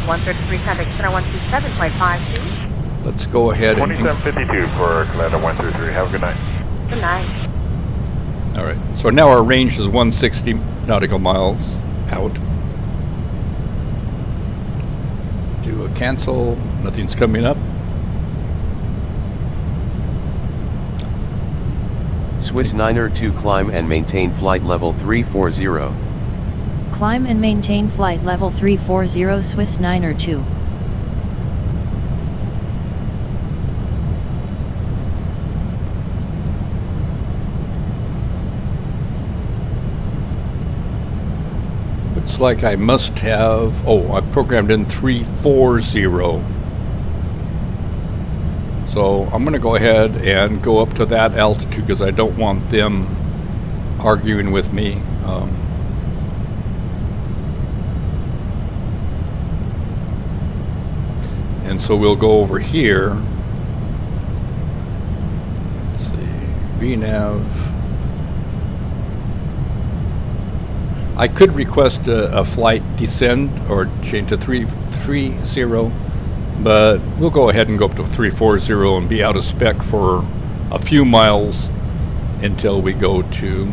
133, contact center 127.52. Let's go ahead and... 2752 for Commander 133. Have a good night. Good night. All right, so now our range is 160 nautical miles out. Do a cancel, nothing's coming up. Swiss 902 climb and maintain flight level 340. Climb and maintain flight level 340 Swiss 902. Looks like I must have, oh, I programmed in 340. So I'm going to go ahead and go up to that altitude because I don't want them arguing with me. And so we'll go over here. Let's see, VNav. I could request a flight descend or change to 330. But we'll go ahead and go up to 340 and be out of spec for a few miles until we go to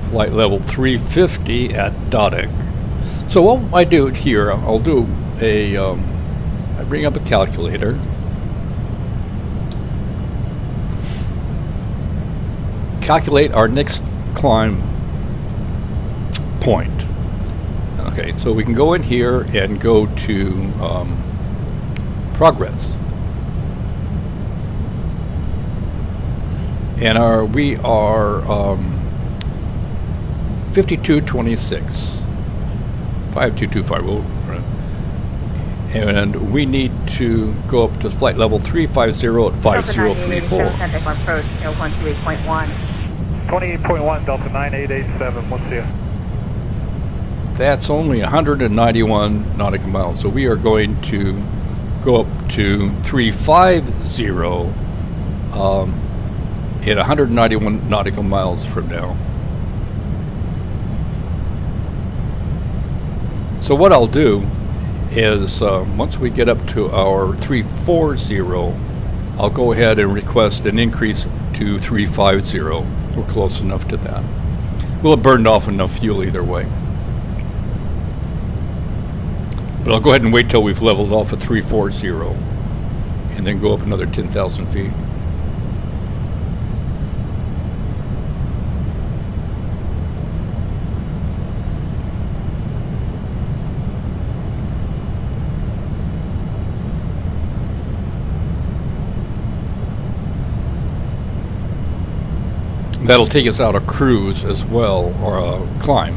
flight level 350 at Dodek. So what I do here, I'll do a, I bring up a calculator. Calculate our next climb point. Okay, so we can go in here and go to progress. And we are 5226, 5225. We'll run. And we need to go up to flight level 350 at 5034. Approach 128.1. 28.1 Delta 9887. We'll see you. That's only 191 nautical miles. So we are going to go up to 350 at 191 nautical miles from now. So what I'll do is once we get up to our 340, I'll go ahead and request an increase to 350. We're close enough to that. We'll have burned off enough fuel either way. But I'll go ahead and wait till we've leveled off at 340 and then go up another 10,000 feet. That'll take us out of cruise as well, or a climb.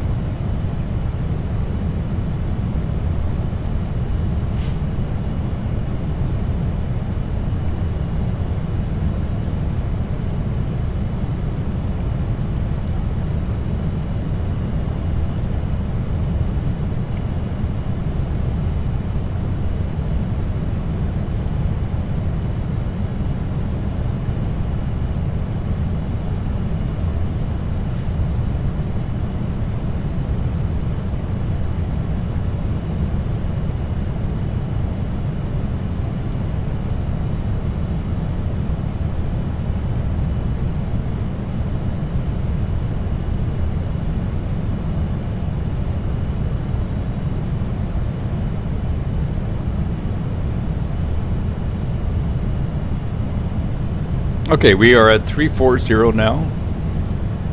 Okay, we are at 340 now.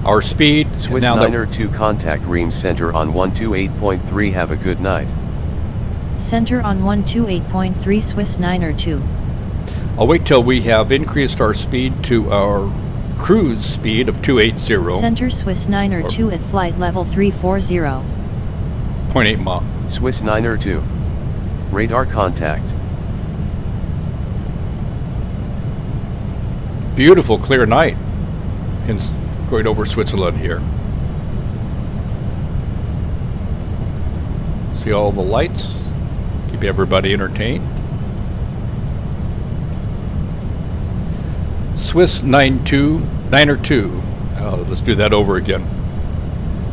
Our speed Swiss now that 902 contact Reams Center on 128.3. Have a good night. Center on 128.3 Swiss 902. I'll wait till we have increased our speed to our cruise speed of 280. Center Swiss 902 at flight level 340. 0.8 Mach. Swiss 902. Radar contact. Beautiful clear night in going over Switzerland here. See all the lights, keep everybody entertained. Swiss 902, let's do that over again.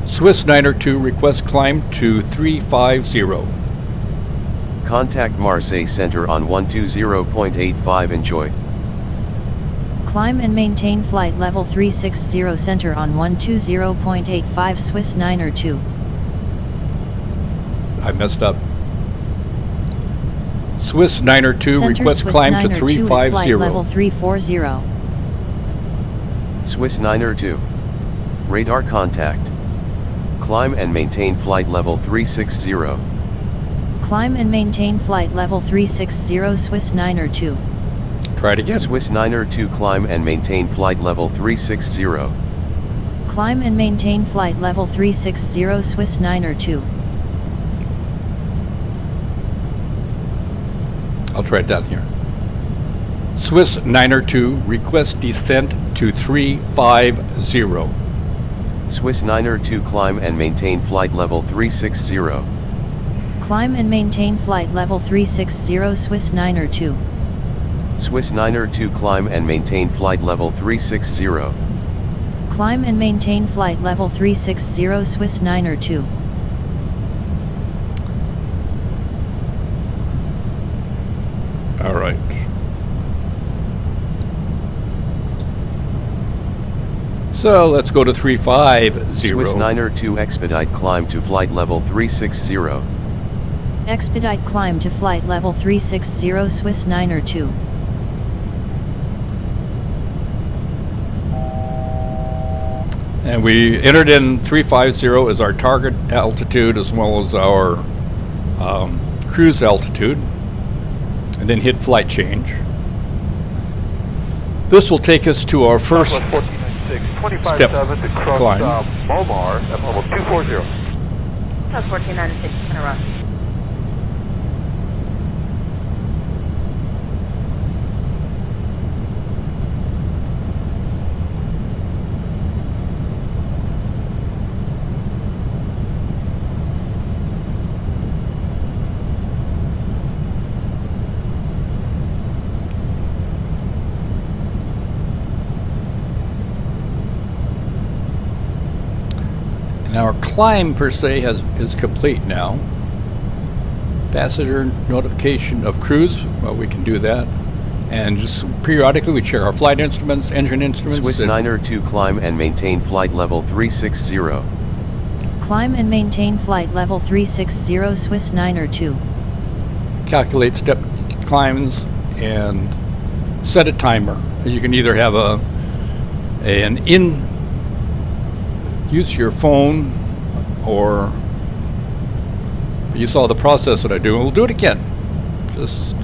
Swiss 902, request climb to 350. Contact Marseille Center on 120.85. Enjoy. Climb and maintain flight level 360 center on 120.85 Swiss 902. I messed up. Swiss 902, Center request Swiss climb to 902 at flight 350. level 340. Swiss 902. Radar contact. Climb and maintain flight level 360. Climb and maintain flight level 360 Swiss 902. Try it again. Swiss 902 climb and maintain flight level 360. Climb and maintain flight level 360 Swiss 902. I'll try it down here. Swiss 902, request descent to 350. Swiss 902 climb and maintain flight level 360. Climb and maintain flight level 360 Swiss 902. Swiss 902 climb and maintain flight level 360. Climb and maintain flight level 360 Swiss 902. All right. So let's go to 350. Swiss 902 expedite climb to flight level 360. Expedite climb to flight level 360 Swiss 902. And we entered in 350 as our target altitude as well as our cruise altitude, and then hit flight change. This will take us to our first step climb. Momar at level 240. South 1496, Center And our climb per se is complete now. Passenger notification of cruise, well, we can do that. And just periodically we check our flight instruments, engine instruments. Swiss 902 climb and maintain flight level 360. Climb and maintain flight level 360 Swiss 902. Calculate step climbs and set a timer. You can either have use your phone, or you saw the process that I do, and we'll do it again. Just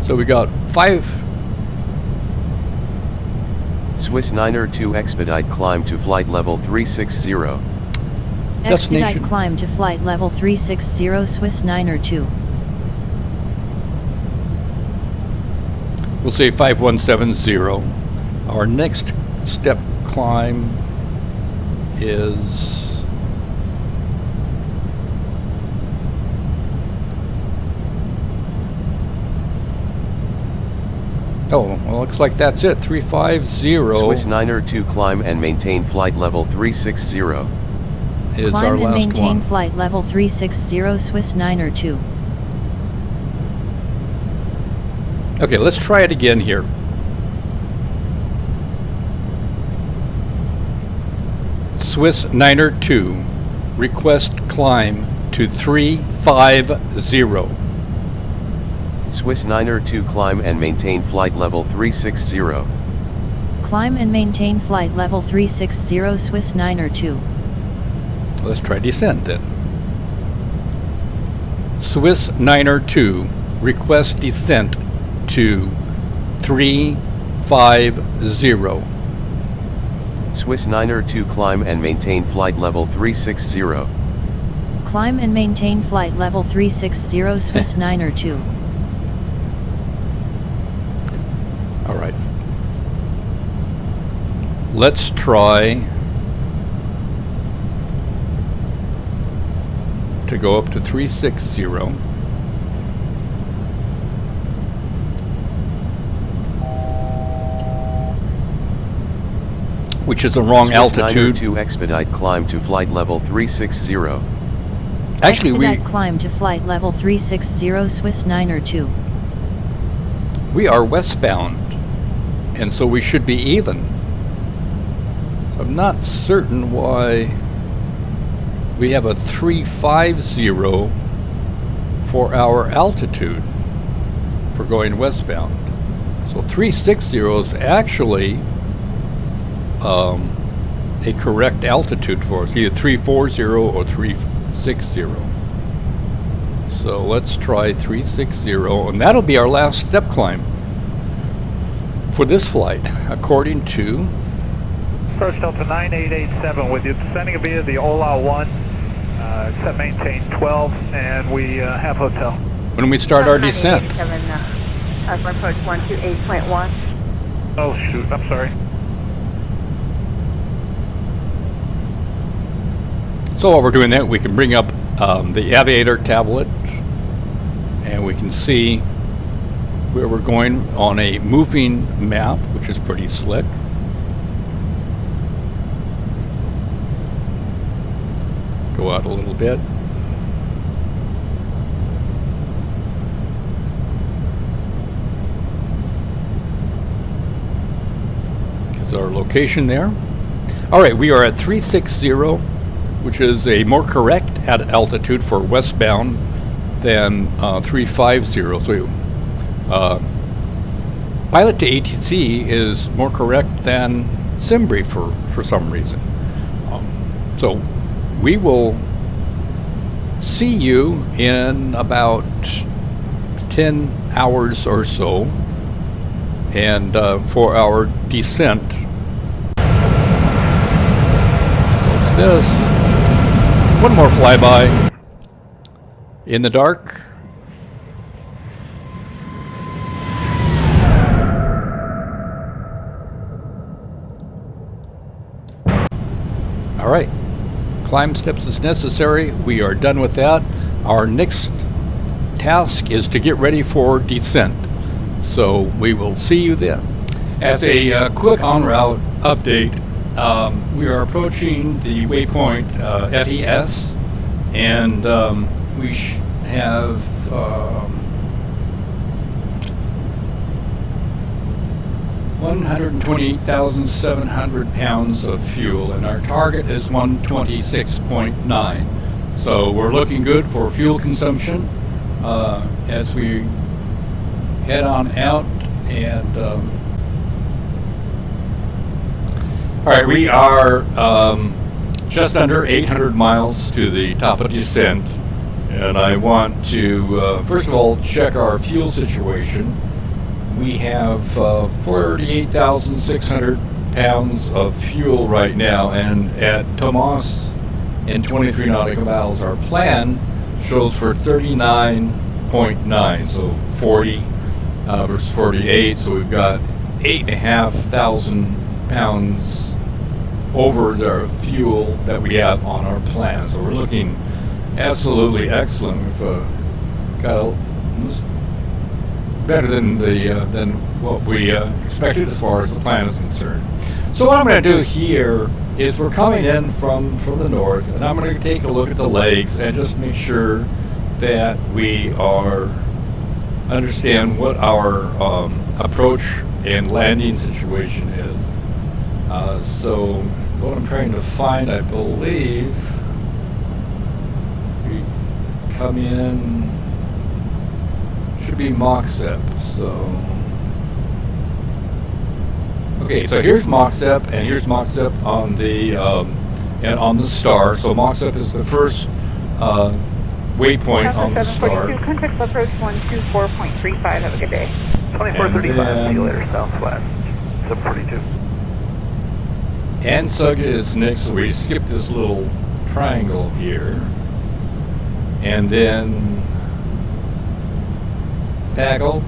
so we got 5. Swiss 902 expedite climb to flight level 360. Expedite climb to flight level 360 Swiss 902. We'll say 5170. Our next step climb is well, looks like that's it. 350 Swiss 902 climb and maintain flight level 360 is Climb our and last maintain one. flight level 360 Swiss 902. Okay, let's try it again here. Swiss 902, request climb to 350. Swiss 902 climb and maintain flight level 360. Climb and maintain flight level 360 Swiss 902. Let's try descent then. Swiss 902, request descent to 350. Swiss 902 climb and maintain flight level 360. Climb and maintain flight level 360 Swiss 902. All right. Let's try to go up to 360. Which is the wrong Swiss altitude. 902 expedite climb to flight level 360. Actually, Expedite climb to flight level 360 Swiss 902. we are westbound, and so we should be even. So I'm not certain why we have a 350 for our altitude for going westbound. So 360 is actually a correct altitude for us, either 340 or 360. So let's try 360, and that'll be our last step climb for this flight, according to Approach Delta 9887 with you, descending via the Ola 1, set maintain 12, and we have hotel. when we start our descent. Approach 128.1. Oh shoot, I'm sorry. So while we're doing that, we can bring up the aviator tablet, and we can see where we're going on a moving map, which is pretty slick. Go out a little bit. Is our location there. All right, we are at 360, which is a more correct altitude for westbound than 350. So pilot to ATC is more correct than Simbrief for some reason. So we will see you in about 10 hours or so, and for our descent. What's this? One more flyby in the dark. All right, climb steps as necessary. We are done with that. Our next task is to get ready for descent. So we will see you then. As a quick en route update, we are approaching the waypoint FES, and we have 128,700 pounds of fuel, and our target is 126.9. So we're looking good for fuel consumption as we head on out. And all right, we are just under 800 miles to the top of descent, and I want to first of all check our fuel situation. We have 48,600 pounds of fuel right now, and at Tomas in 23 nautical miles, our plan shows for 39.9, so 40 versus 48, so we've got 8,500 pounds over the fuel that we have on our plan. So we're looking absolutely excellent. We've got better than what we expected as far as the plan is concerned. So what I'm going to do here is we're coming in from the north, and I'm going to take a look at the legs and just make sure that we understand what our approach and landing situation is. So what I'm trying to find, I believe, we come in should be Moxep. So okay, so here's Moxep, and here's Moxep on the and on the star. So Moxep is the first waypoint on the star. 742, contact approach 124.35. Have a good day. 2435, see you later, southwest. 742. Ansug is next, so we skip this little triangle here. And then Bagel.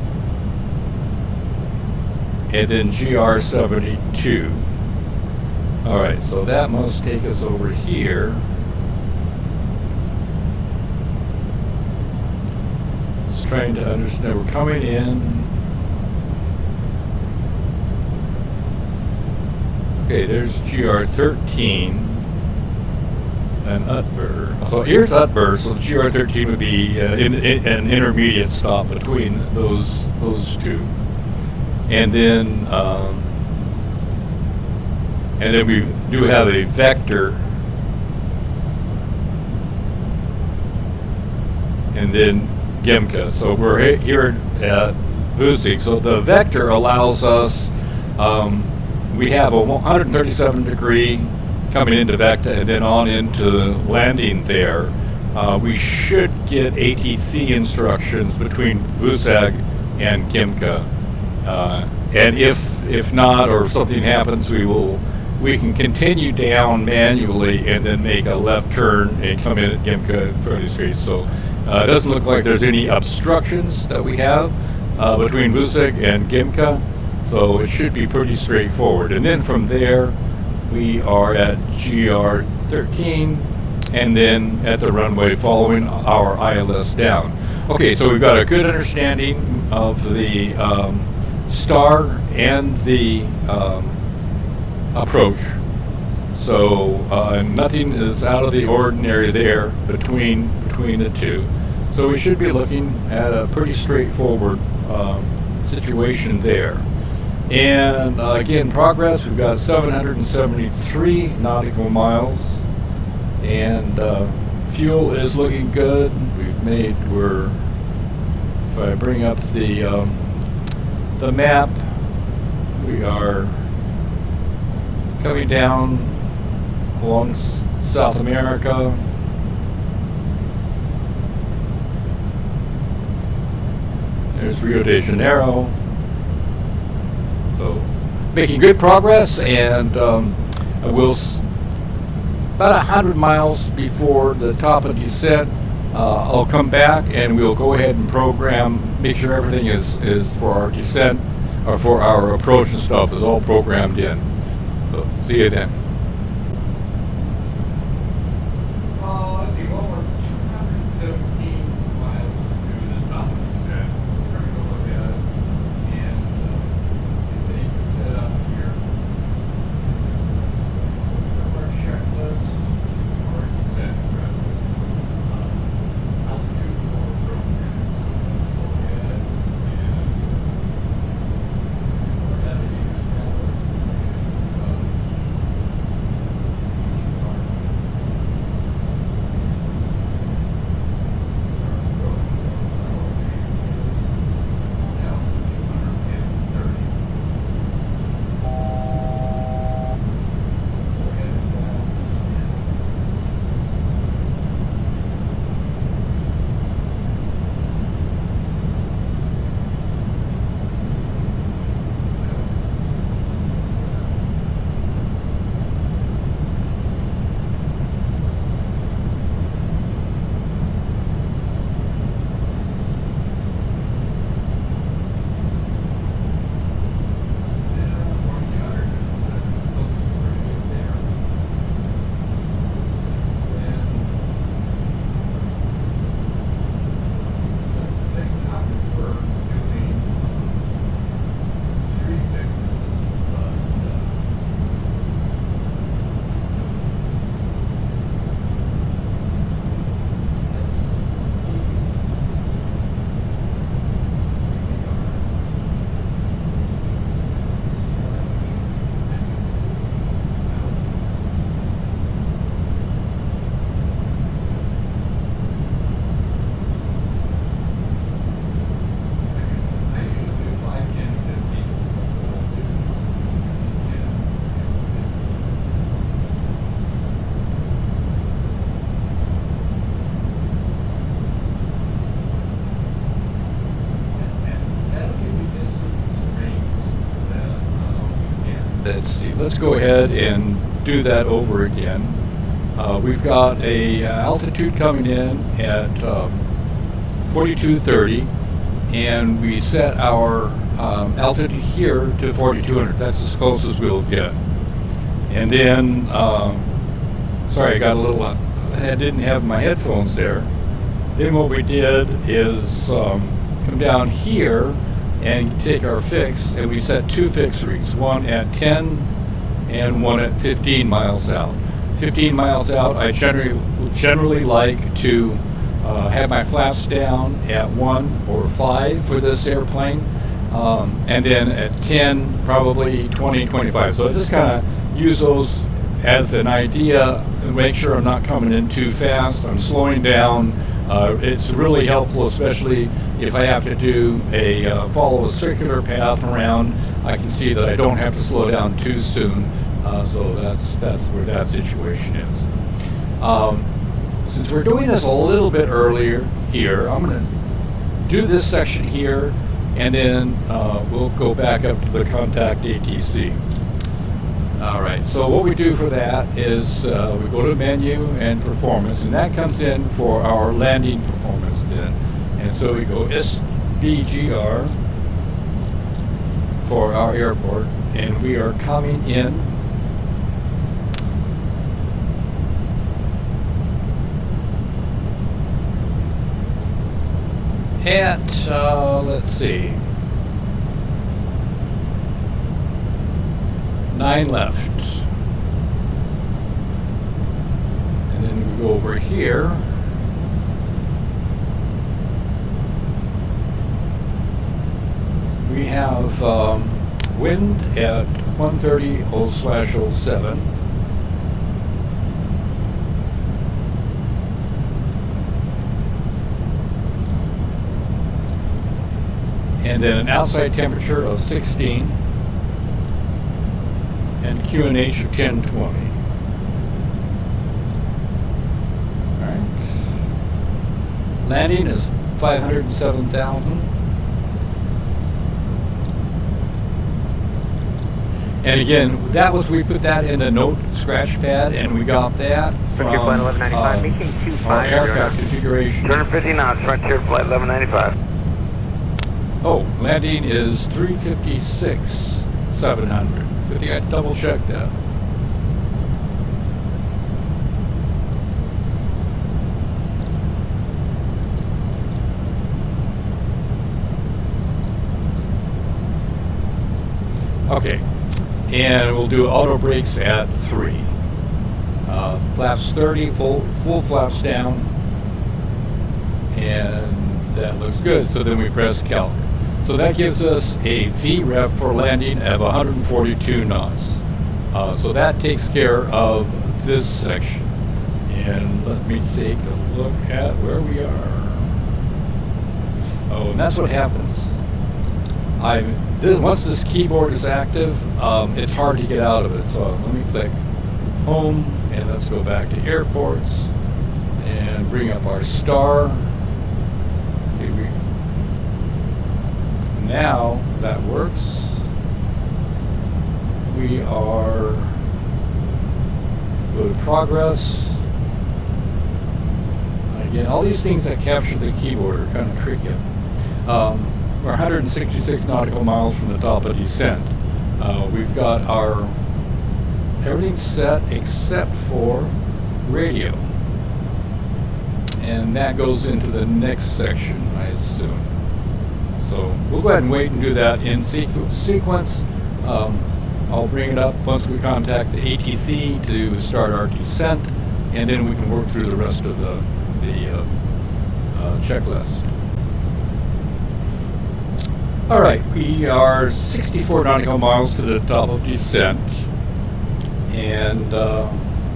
And then GR72. Alright, so that must take us over here. Just trying to understand. We're coming in. Okay, there's GR13 and Utber. So here's Utber, so GR13 would be an intermediate stop between those two. And then we do have a vector, and then Gimka. So we're here at Zurich. So the vector allows us, we have a 137 degree coming into Vecta and then on into landing there. We should get ATC instructions between Vusag and Gimka. And if not, or if something happens, we can continue down manually and then make a left turn and come in at Gimka fairly straight. So it doesn't look like there's any obstructions that we have between Vusag and Gimka. So it should be pretty straightforward. And then from there, we are at GR13 and then at the runway following our ILS down. Okay, so we've got a good understanding of the star and the approach. So nothing is out of the ordinary there between the two. So we should be looking at a pretty straightforward situation there. And again, progress, we've got 773 nautical miles, and fuel is looking good. If I bring up the map, we are coming down along South America. There's Rio de Janeiro. So, making good progress, and we'll about 100 miles before the top of descent. I'll come back and we'll go ahead and program, make sure everything is for our descent or for our approach and stuff is all programmed in. So, see you then. Let's see, well, we're 217 miles to the top of descent. We're going to go look at it and set up here. Our checklist, our descent, altitude for approach. Let's look at it, and we're having let's see. Let's go ahead and do that over again. We've got a altitude coming in at 4230, and we set our altitude here to 4200. That's as close as we'll get. And then, sorry, I got a little, I didn't have my headphones there. Then what we did is come down here and take our fix, and we set two fix rigs, one at 10 and one at 15 miles out. 15 miles out, I generally like to have my flaps down at 1 or 5 for this airplane, and then at 10, probably 20, 25. So I just kind of use those as an idea and make sure I'm not coming in too fast. I'm slowing down. It's really helpful, especially if I have to do follow a circular path around. I can see that I don't have to slow down too soon. So that's where that situation is. Since we're doing this a little bit earlier here, I'm going to do this section here, and then we'll go back up to the contact ATC. All right, so what we do for that is we go to menu and performance, and that comes in for our landing performance then. And so we go SBGR for our airport, and we are coming in at, let's see, 9 left. And then we go over here. We have wind at 130/07. And then an outside temperature of 16. And QNH of 1020. All right. Landing is 507,000. And again, we put that in the note scratch pad, and we got that from our aircraft configuration. 250 knots, Frontier Flight 1195. Oh, landing is 356,700. Good thing I double checked that. Okay, and we'll do auto brakes at 3. Flaps 30, full flaps down, and that looks good. So then we press calc. So that gives us a VREF for landing of 142 knots. So that takes care of this section. And let me take a look at where we are. Oh, and that's what happens. Once this keyboard is active, it's hard to get out of it. So let me click home, and let's go back to airports and bring up our star. Now that works. We are go to progress. Again, all these things that capture the keyboard are kind of tricky. We're 166 nautical miles from the top of descent. We've got everything set except for radio, and that goes into the next section, I assume. So we'll go ahead and wait and do that in sequence. I'll bring it up once we contact the ATC to start our descent, and then we can work through the rest of the checklist. All right, we are 64 nautical miles to the top of descent, and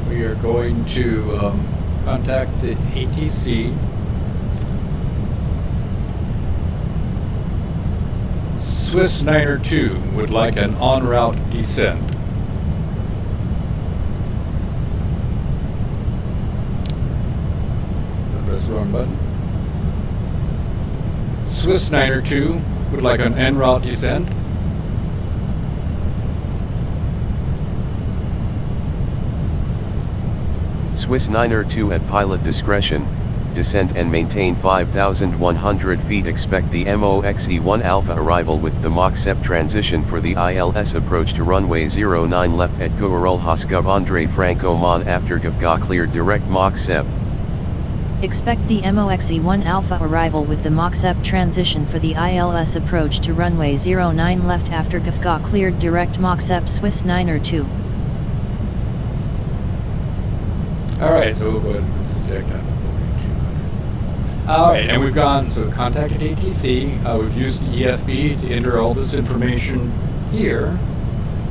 we are going to contact the ATC. Swiss 902 would like an en route descent. Did I press the wrong button? Swiss 902 would like an en route descent. Swiss 902 at pilot discretion, descend and maintain 5,100 feet. Expect the MOXE-1 Alpha arrival with the Mach-7 transition for the ILS approach to runway 09 left at Goerol Hoskov André Franco Mon after GAFGA cleared direct Mach-7. Expect the MOXE-1 Alpha arrival with the Mach-7 transition for the ILS approach to runway 09 left after GAFGA cleared direct Mach-7 Swiss 902. Alright, so we'll go ahead and put the deck down to 4200. Alright, and we've gone, so contacted ATC, we've used the EFB to enter all this information here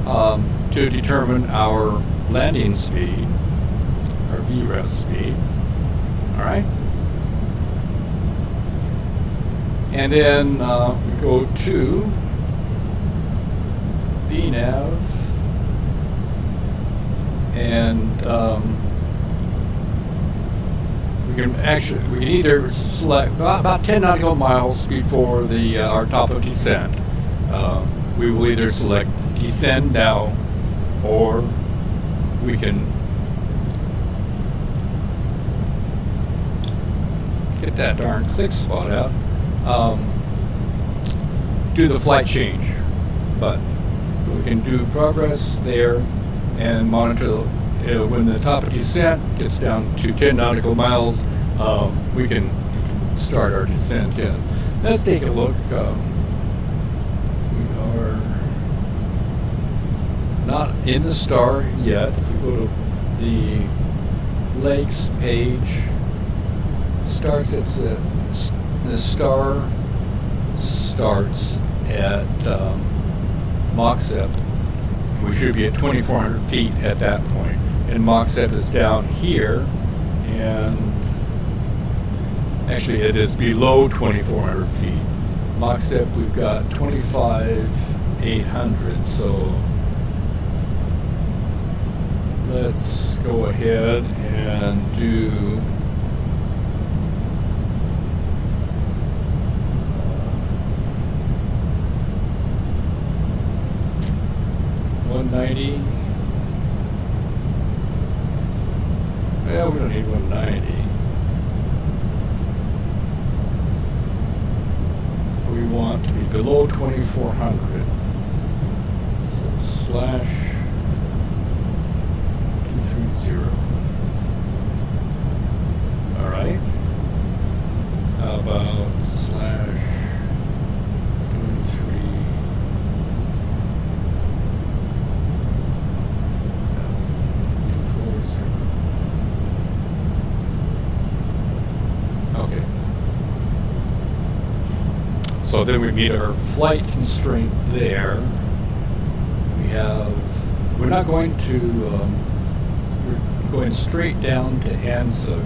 to determine our landing speed, our VREF speed. Alright? And then we go to VNAV and we can either select about 10 nautical miles before the our top of descent. We will either select descend now, or we can get that darn click spot out. Do the flight change button. We can do progress there and monitor when the top of descent gets down to 10 nautical miles. We can start our descent in. Let's take a look. We are not in the star yet. If we go to the lakes page, starts at the star starts at Mach-7. We should be at 2,400 feet at that point, and Mach-7 is down here, and actually it is below 2,400 feet. Mach-7 we've got 25,800, so let's go ahead and do 190. Well, we don't need 190. We want to be below 2,400. So slash 230. All right. How about slash 23? Okay. So then we meet our flight constraint there. We're not going to, we're going straight down to Ansug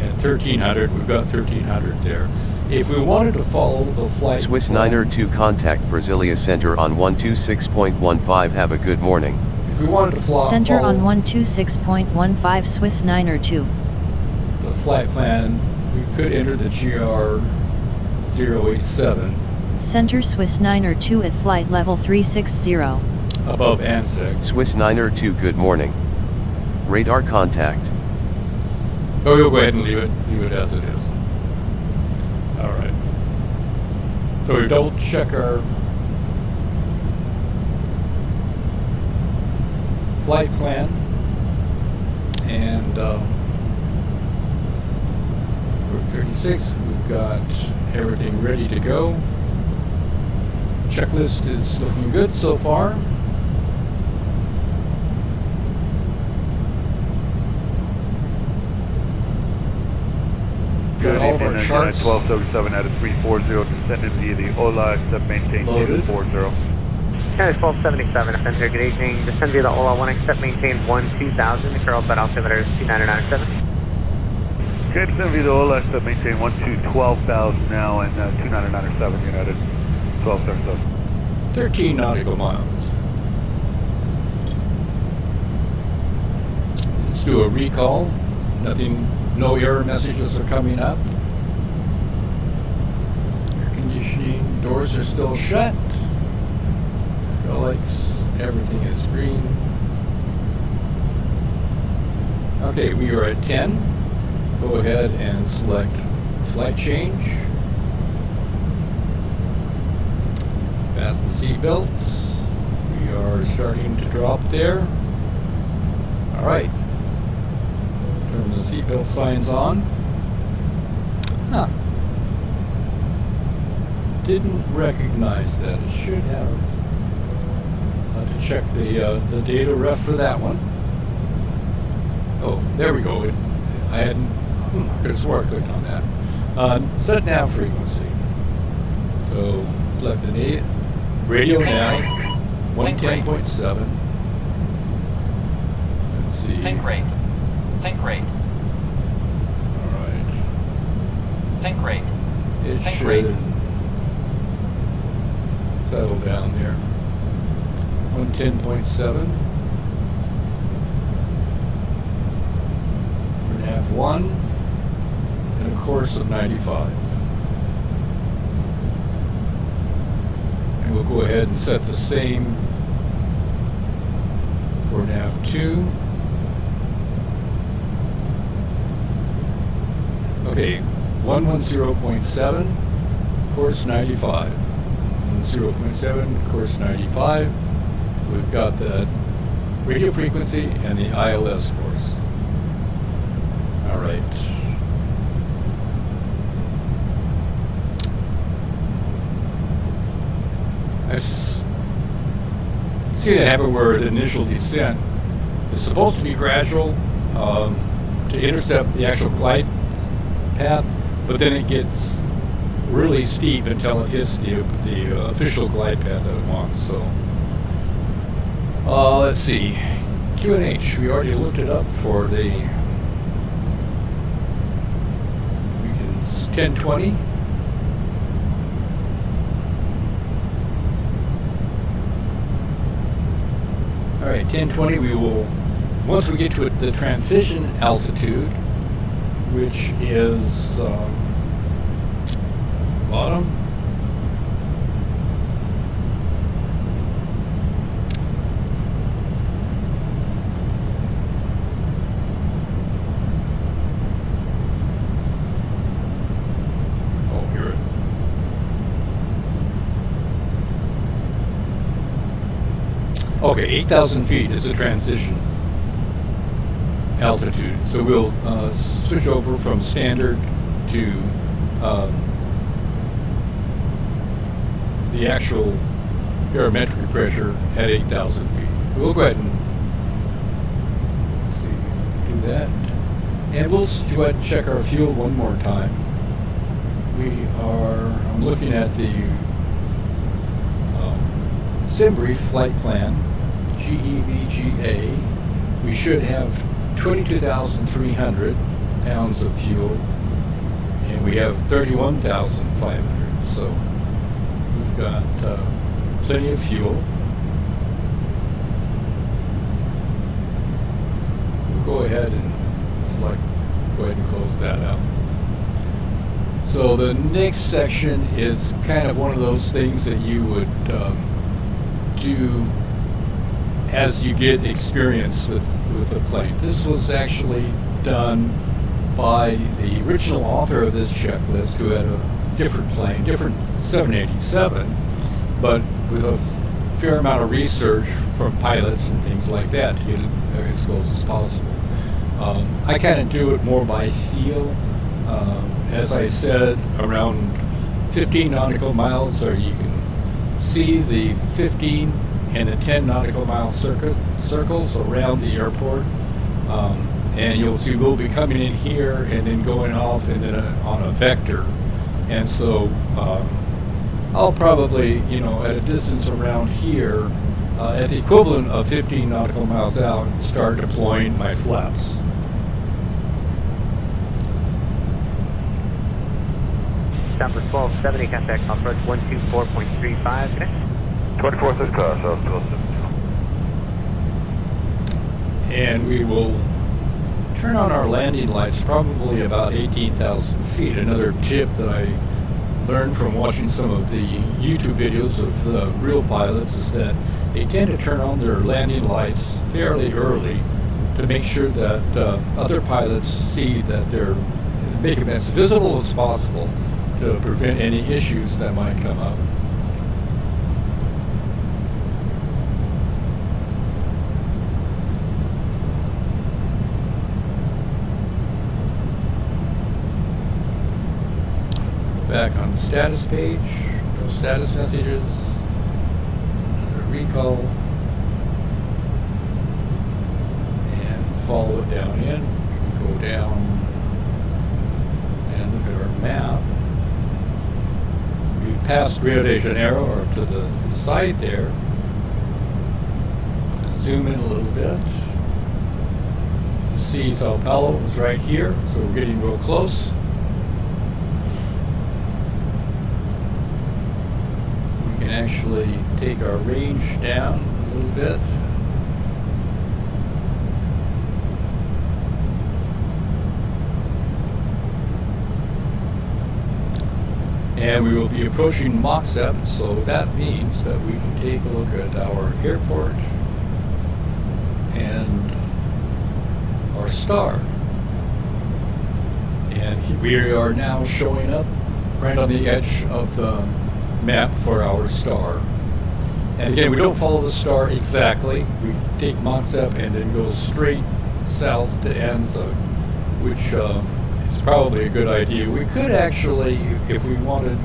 at 1,300. We've got 1,300 there. If we wanted to follow the flight Swiss 902 contact Brasilia Center on 126.15. Have a good morning. If we wanted to fly Center on 126.15 Swiss 902. The flight plan, we could enter the GR 087 Center Swiss 902 at flight level 360. above Anseg. Swiss 902 good morning. Radar contact. Oh, you'll go ahead and leave it as it is. All right. So we double check our flight plan, and we're at 36. We've got everything ready to go. Checklist is looking good so far. Got all of our charts 1277 out of 340, descended via the Ola, except maintain Loaded. 40. County 1277, offense here, good evening. Descend via the Ola 1, except maintain 12000, the curl bed altimeter is 2997. Okay, descend via the Ola, except maintain 12,000 now, and 2997 United 1277. 13 nautical miles. Let's do a recall. Nothing, no error messages are coming up. Air conditioning, doors are still shut. Hydraulics, everything is green. Okay, we are at 10. Go ahead and select flight change. Fasten seatbelts. We are starting to drop there. All right. Turn the seatbelt signs on. Huh. Didn't recognize that. It should have. Have to check the data ref for that one. Oh, there we go. I hadn't. I could have swore I clicked on that. Set nav frequency. So select an 8. Radio nav. 110.7. Let's see. Sync rate. Sync rate. All right. Sync rate. It Sync should rate. settle down there. 110.7. For nav 1 and a course of 95. And we'll go ahead and set the same for nav 2. Okay, 110.7, course 95. 110.7, course 95. We've got the radio frequency and the ILS course. All right. I see that happen where the initial descent is supposed to be gradual to intercept the actual glide path, but then it gets really steep until it hits the official glide path that it wants. So let's see, QNH, we already looked it up for the 1020. All right, 1020, we will, once we get to the transition altitude, which is bottom. Oh, here it. Okay, 8,000 feet is the transition altitude. So we'll switch over from standard to the actual barometric pressure at 8,000 feet. So we'll go ahead and let's see, do that. And we'll go ahead and check our fuel one more time. I'm looking at the SimBrief flight plan, GEVGA. We should have 22,300 pounds of fuel, and we have 31,500. So we've got plenty of fuel. We'll go ahead and go ahead and close that out. So the next section is kind of one of those things that you would do as you get experience with the plane. This was actually done by the original author of this checklist, who had a different plane, different 787, but with a fair amount of research from pilots and things like that to get it as close as possible. I kind of do it more by feel. As I said, around 15 nautical miles, or you can see the 15 and the 10 nautical mile circles around the airport, and you'll see we'll be coming in here and then going off and then on a vector. And so I'll probably, at a distance around here, at the equivalent of 15 nautical miles out, start deploying my flaps. Southwest 1270, contact approach 124.35, connect. 24th is car, South 1272. And we will turn on our landing lights probably about 18,000 feet. Another tip that I learned from watching some of the YouTube videos of the real pilots is that they tend to turn on their landing lights fairly early to make sure that other pilots see that they're make them as visible as possible to prevent any issues that might come up. Back on the status page, no status messages, another recall, and follow it down in. We can go down and look at our map. We passed Rio de Janeiro, or to the side there. Zoom in a little bit. You see Sao Paulo is right here, so we're getting real close. We can actually take our range down a little bit. And we will be approaching Magknight, so that means that we can take a look at our airport and our star. And we are now showing up right on the edge of the map for our star. And again, we don't follow the star exactly. We take Magknight and then go straight south to Anza, which is probably a good idea. We could actually, if we wanted,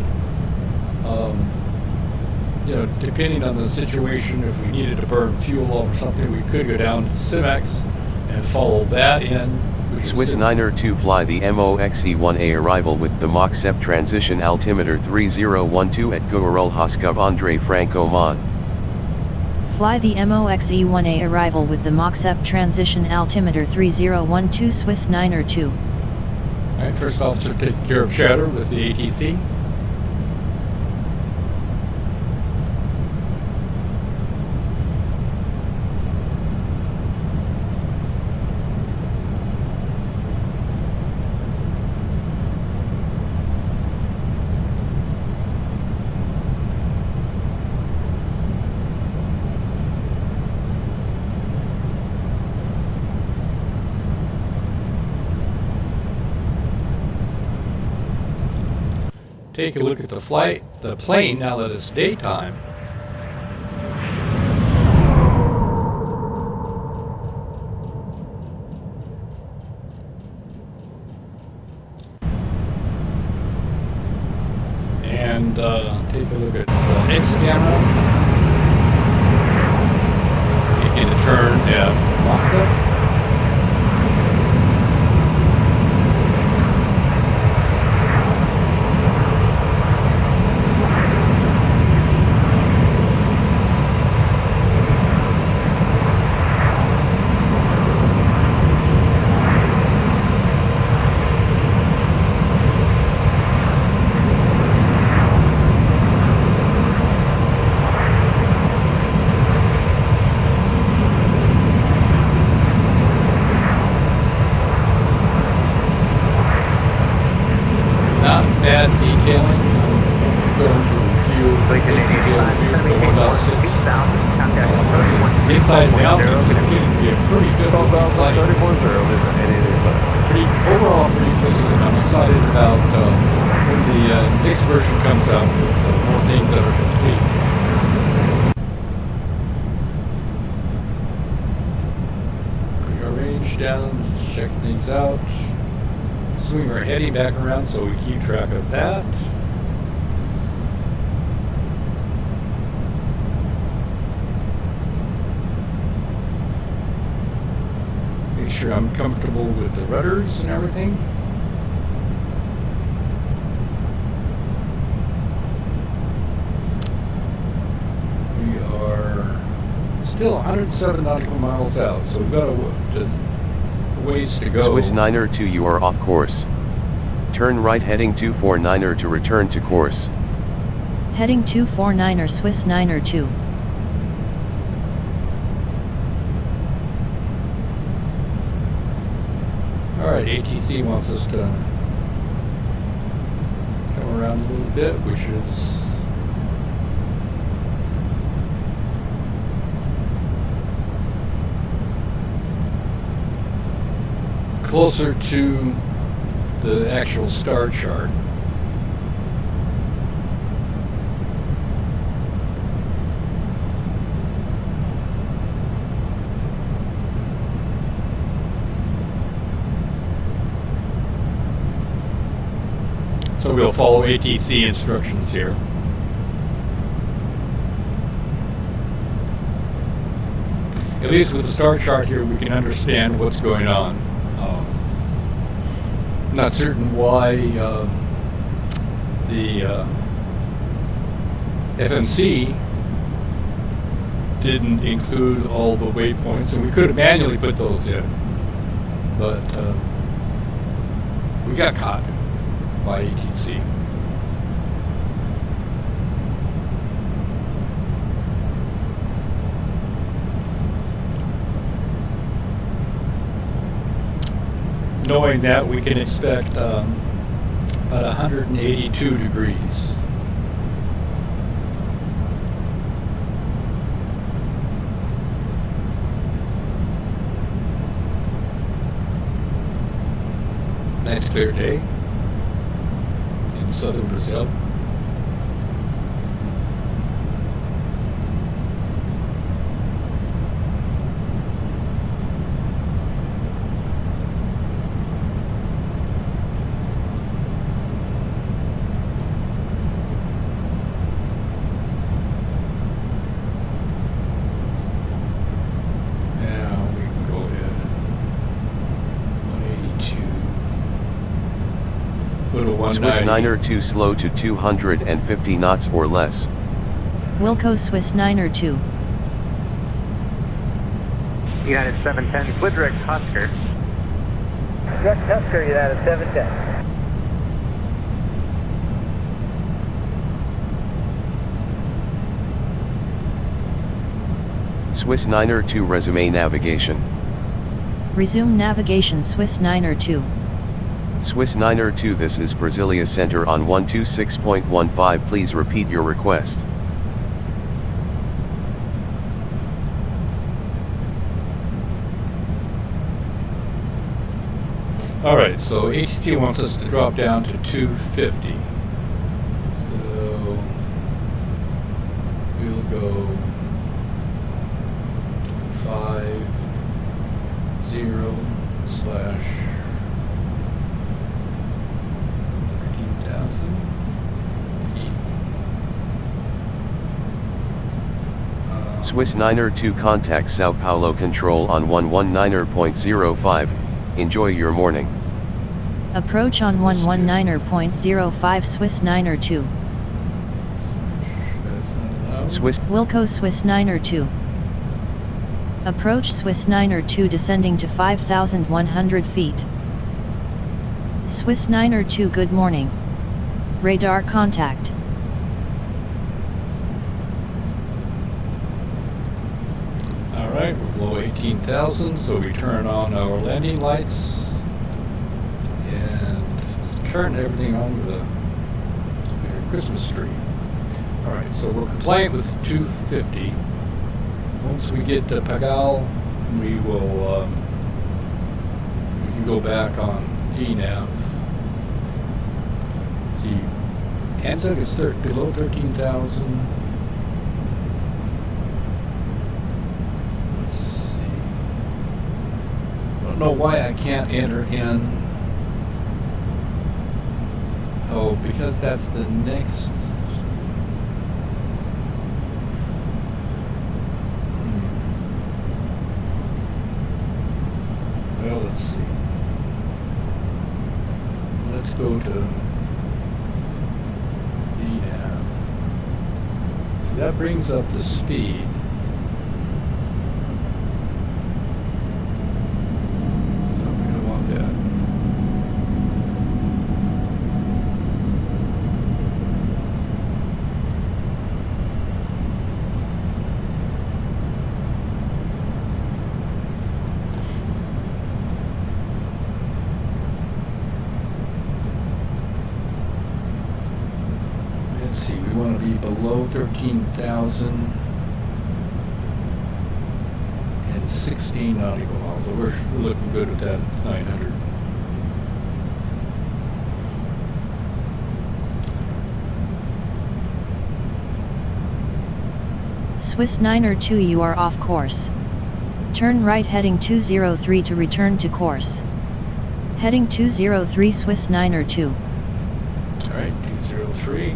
depending on the situation, if we needed to burn fuel off or something, we could go down to Cimex and follow that in. Swiss 902 fly the MOXE-1A arrival with the Magknight transition altimeter 3012 at Goerul Hoskov Andre Franco Mon. Fly the MOXE-1A arrival with the Magknight transition altimeter 3012 Swiss 902. Alright, first officer taking care of chatter with the ATC. Take a look at the plane now that it's daytime. And take a look at the X camera. Making the turn at Magknight. Inside and out, it's going to be a pretty good plane. Overall, I'm pretty pleased with it. I'm excited about when the next version comes out with more things that are complete. Bring our range down, check things out. Swing our heading back around so we keep track of that. Sure I'm comfortable with the rudders and everything. We are still 107 nautical miles out, so we've got a ways to go. Swiss 902, you are off course. Turn right heading 249er to return to course. Heading 249er Swiss 902. Alright, ATC wants us to come around a little bit, which is closer to the actual star chart. So we'll follow ATC instructions here. At least with the star chart here, we can understand what's going on. Not certain why the FMC didn't include all the waypoints, and we could have manually put those in, but we got caught by ATC. Knowing that, we can expect about 182 degrees. Nice clear day in southern Brazil. Swiss 902 slow to 250 knots or less. Wilco Swiss 902. United 710, Zurich, Husker. Husker, United 710. Swiss 902 resume navigation. Resume navigation Swiss 902. Swiss 902, this is Brasilia Center on 126.15. Please repeat your request. Alright, so ATC wants us to drop down to 250. So we'll go 250/13,000. Swiss 902 contact Sao Paulo Control on 119.05. Enjoy your morning. Approach on 119.05 Swiss 902. Swiss Wilco Swiss 902. Approach Swiss 902 descending to 5,100 feet. Swiss 902, good morning. Radar contact. Alright, we're below 18,000, so we turn on our landing lights and turn everything on with a Christmas tree. Alright, so we're compliant with 250. Once we get to Pagal, we will we can go back on DNAV. See, ANZAC is below 13,000. Let's see. I don't know why I can't enter in. Oh, because that's the next. Well, let's see. Let's go to VNAV. So that brings up the speed. No, we don't want that. Let's see, we want to be below 13,000 and 16 nautical miles. So we're looking good with that at 900. Swiss 902, you are off course. Turn right heading 203 to return to course. Heading 203 Swiss 902. Alright, 203.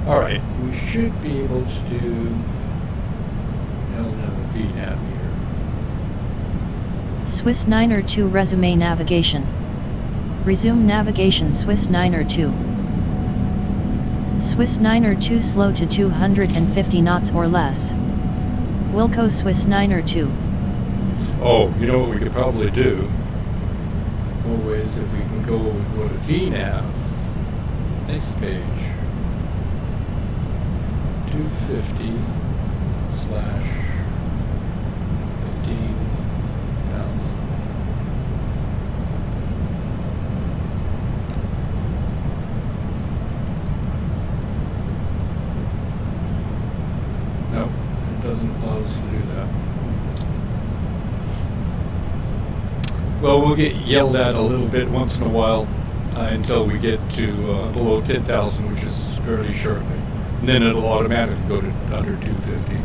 Alright, we should be able to do LNAV VNAV here. Swiss 902 resume navigation. Resume navigation Swiss 902. Swiss 902 slow to 250 knots or less. Wilco Swiss 902. Oh, you know what we could probably do? More ways if we can go to VNAV. Next page. 250 slash 15,000. No, it doesn't allow us to do that. Well, we'll get yelled at a little bit once in a while until we get to below 10,000, which is fairly shortly. And then it'll automatically go to under 250.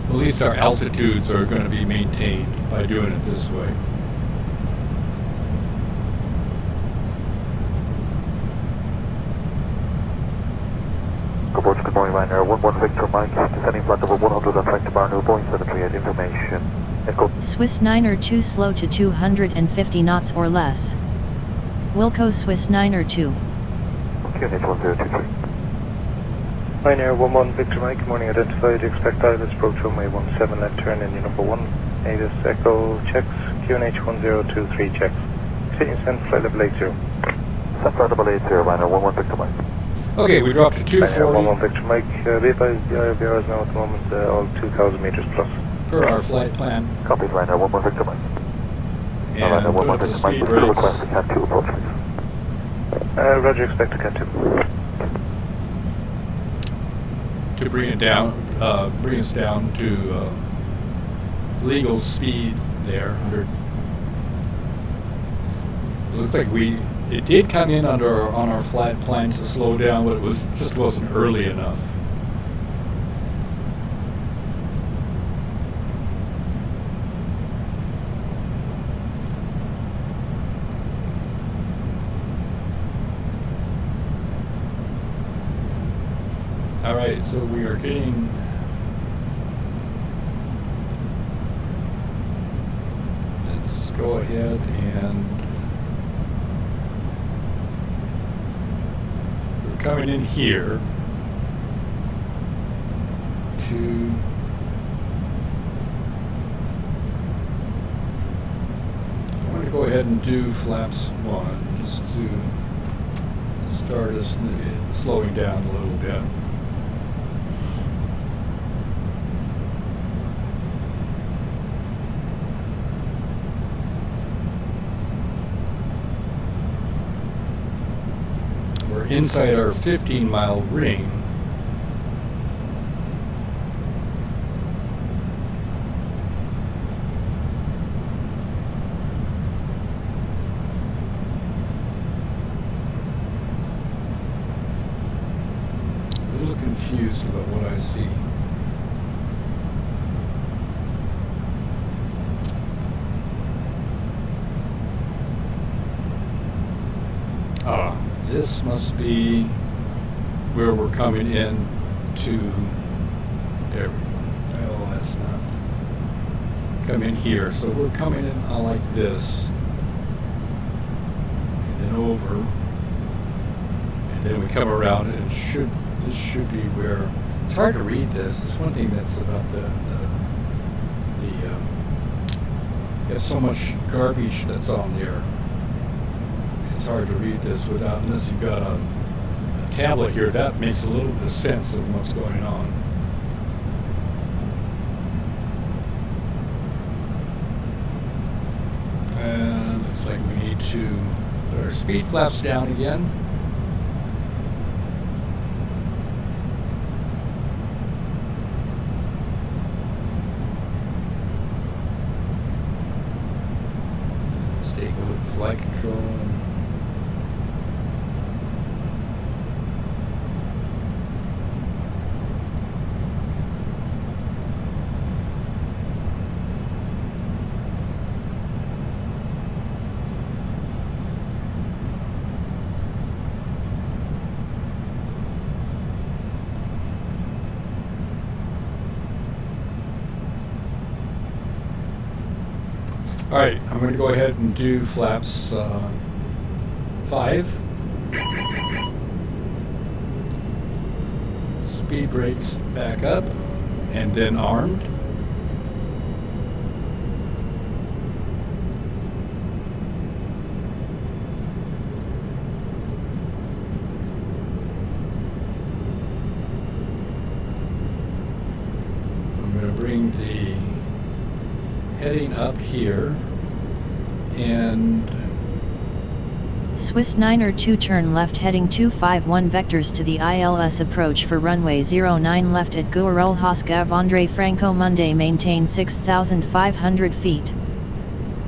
At least our altitudes are going to be maintained by doing it this way. Good morning, Ryanair 11 Victor Mike, descending flight level 120 bar, no Boeing 738 information. Echo. Swiss 902 slow to 250 knots or less. Wilco Swiss 902. QNH 1023. Ryanair 11 Victor Mike, morning identified, expect ILS approach runway 17 left turn engine number 1. ATIS Echo checks, QNH 1023 checks. Continue send flight level 80. Send flight level 80, Ryanair 11 Victor Mike. Okay, we dropped to 240. Ryanair 11 Victor Mike, be advised the IRBR is now at the moment all 2,000 meters plus. Per our flight plan. Copy, Ryanair 11 Victor Mike. And Ryanair put 11 up the Victor Mike, speed we still rates. request the Cat 2 approach, please. Roger, expect to cut 2. To bring it down, bring us down to legal speed there. 100. So it looks like it did come in on our flight plan to slow down, but it just wasn't early enough. Alright, so we are getting let's go ahead and we're coming in here to I want to go ahead and do flaps 1 just to start us slowing down a little bit. Inside our 15-mile ring. A little confused about what I see. This must be where we're coming in to, there we go. Well, that's not, come in here. So we're coming in like this, and then over, and then we come around, and this should be where It's hard to read this. It's one thing that's about there's so much garbage that's on there. It's hard to read this without, unless you've got a tablet here. That makes a little bit of sense of what's going on. And looks like we need to put our speed flaps down again. Stay good flight control. All right, I'm going to go ahead and do flaps 5. Speed brakes back up, and then armed. I'm going to bring the heading up here, and Swiss 902 turn left heading 251 vectors to the ILS approach for runway 09 left at Guarulhos Andre Franco Monday, maintain 6,500 feet.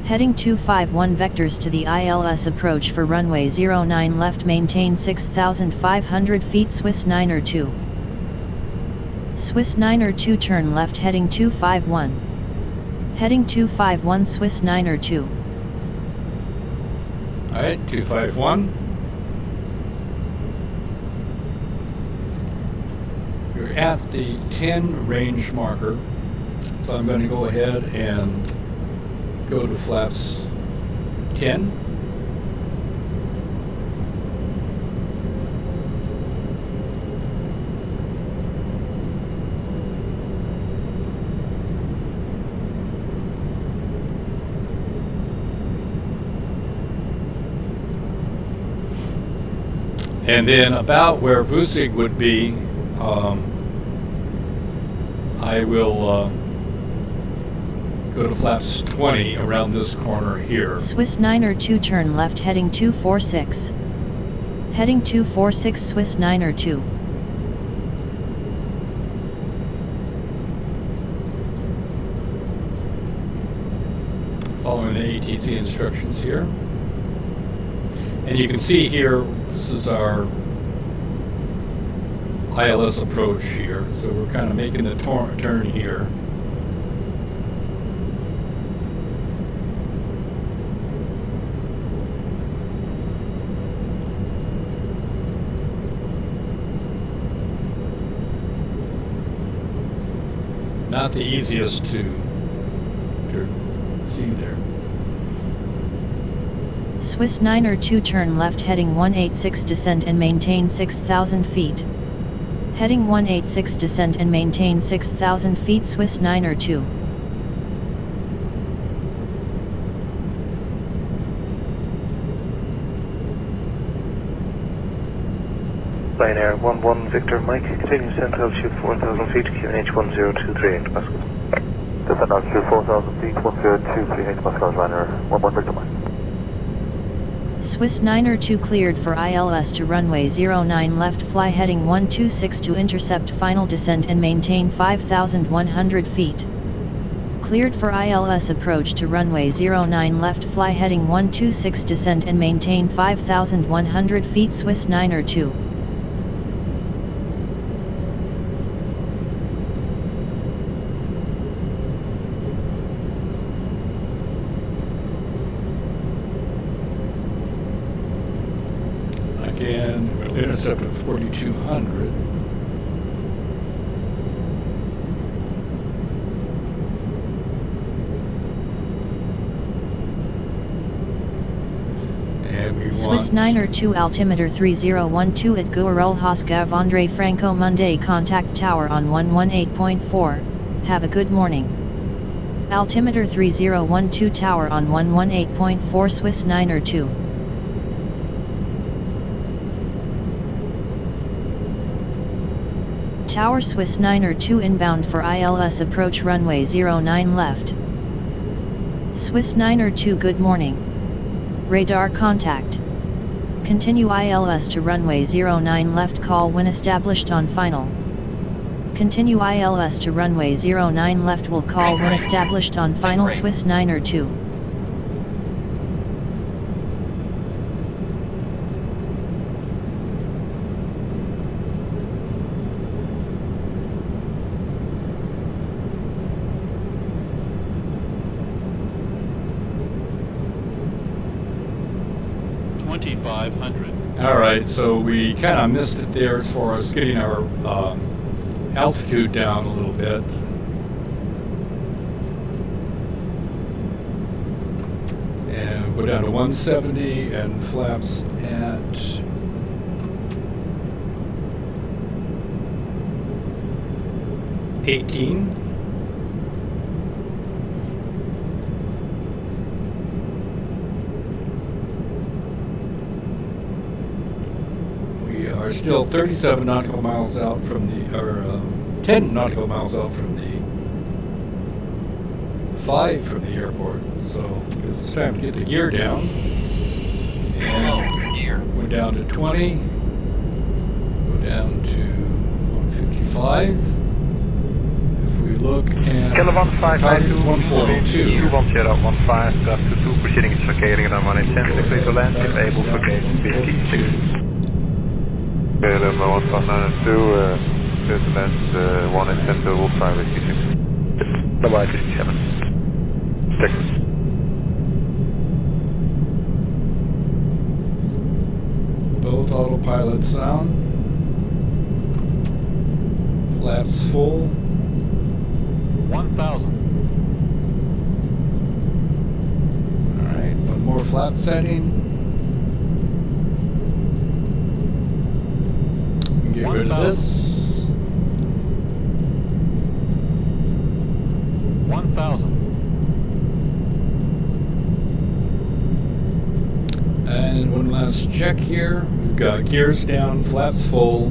Heading 251 vectors to the ILS approach for runway 09 left, maintain 6,500 feet. Swiss 902. Swiss 902 turn left heading 251. Heading 251 Swiss 902. Alright, 251. You're at the 10 range marker, so I'm going to go ahead and go to flaps 10. And then about where Vusig would be, I will go to flaps 20 around this corner here. Swiss 902 turn left heading 246. Heading 246 Swiss 902. Following the ATC instructions here. And you can see here, this is our ILS approach here. So we're kind of making the turn here. Not the easiest to see there. Swiss 902 turn left heading 186 descend and maintain 6,000 feet. Heading 186 descend and maintain 6,000 feet Swiss 902. Line Air 11 Victor Mike, continue descent altitude 4,000 feet, QNH 1023 8 Pascal. Descent altitude 4,000 feet, 1023 8 Pascal, Line Air 11 Victor Mike. Swiss 902 cleared for ILS to runway 09 left, fly heading 126 to intercept final descent and maintain 5,100 feet. Cleared for ILS approach to runway 09 left, fly heading 126 descent and maintain 5,100 feet Swiss 902. Again, we'll intercept at 4,200. and we Swiss want 902 altimeter 3012 at Guarulhos Andre Franco Monday, contact tower on 118.4, have a good morning. Altimeter 3012 tower on 118.4 Swiss 902. Tower Swiss 902 inbound for ILS approach runway 09 left. Swiss 902 good morning. Radar contact. Continue ILS to runway 09 left, call when established on final. Continue ILS to runway 09 left, will call when established on final. Swiss 902. All right, so we kind of missed it there as far as getting our altitude down a little bit. And go down to 170 and flaps at 18. Are still 37 nautical miles out from the, or 10 nautical miles out from the 5 from the airport. So it's time to get the gear down. And went down to 20. Go down to 155. If we look and Kilo 1592, is 142. U1 Sierra 15, craft to 2, proceeding is vacating and 180 clear to land, if able to vacate, whiskey 6. KLM 1592, clear to land, 180 will fly whiskey 6. Bye-bye, 57. Check. Both autopilots on. Flaps full. 1000. Alright, one more flap setting. Get rid of this. 1000. And one last check here. We've got gears down, flaps full.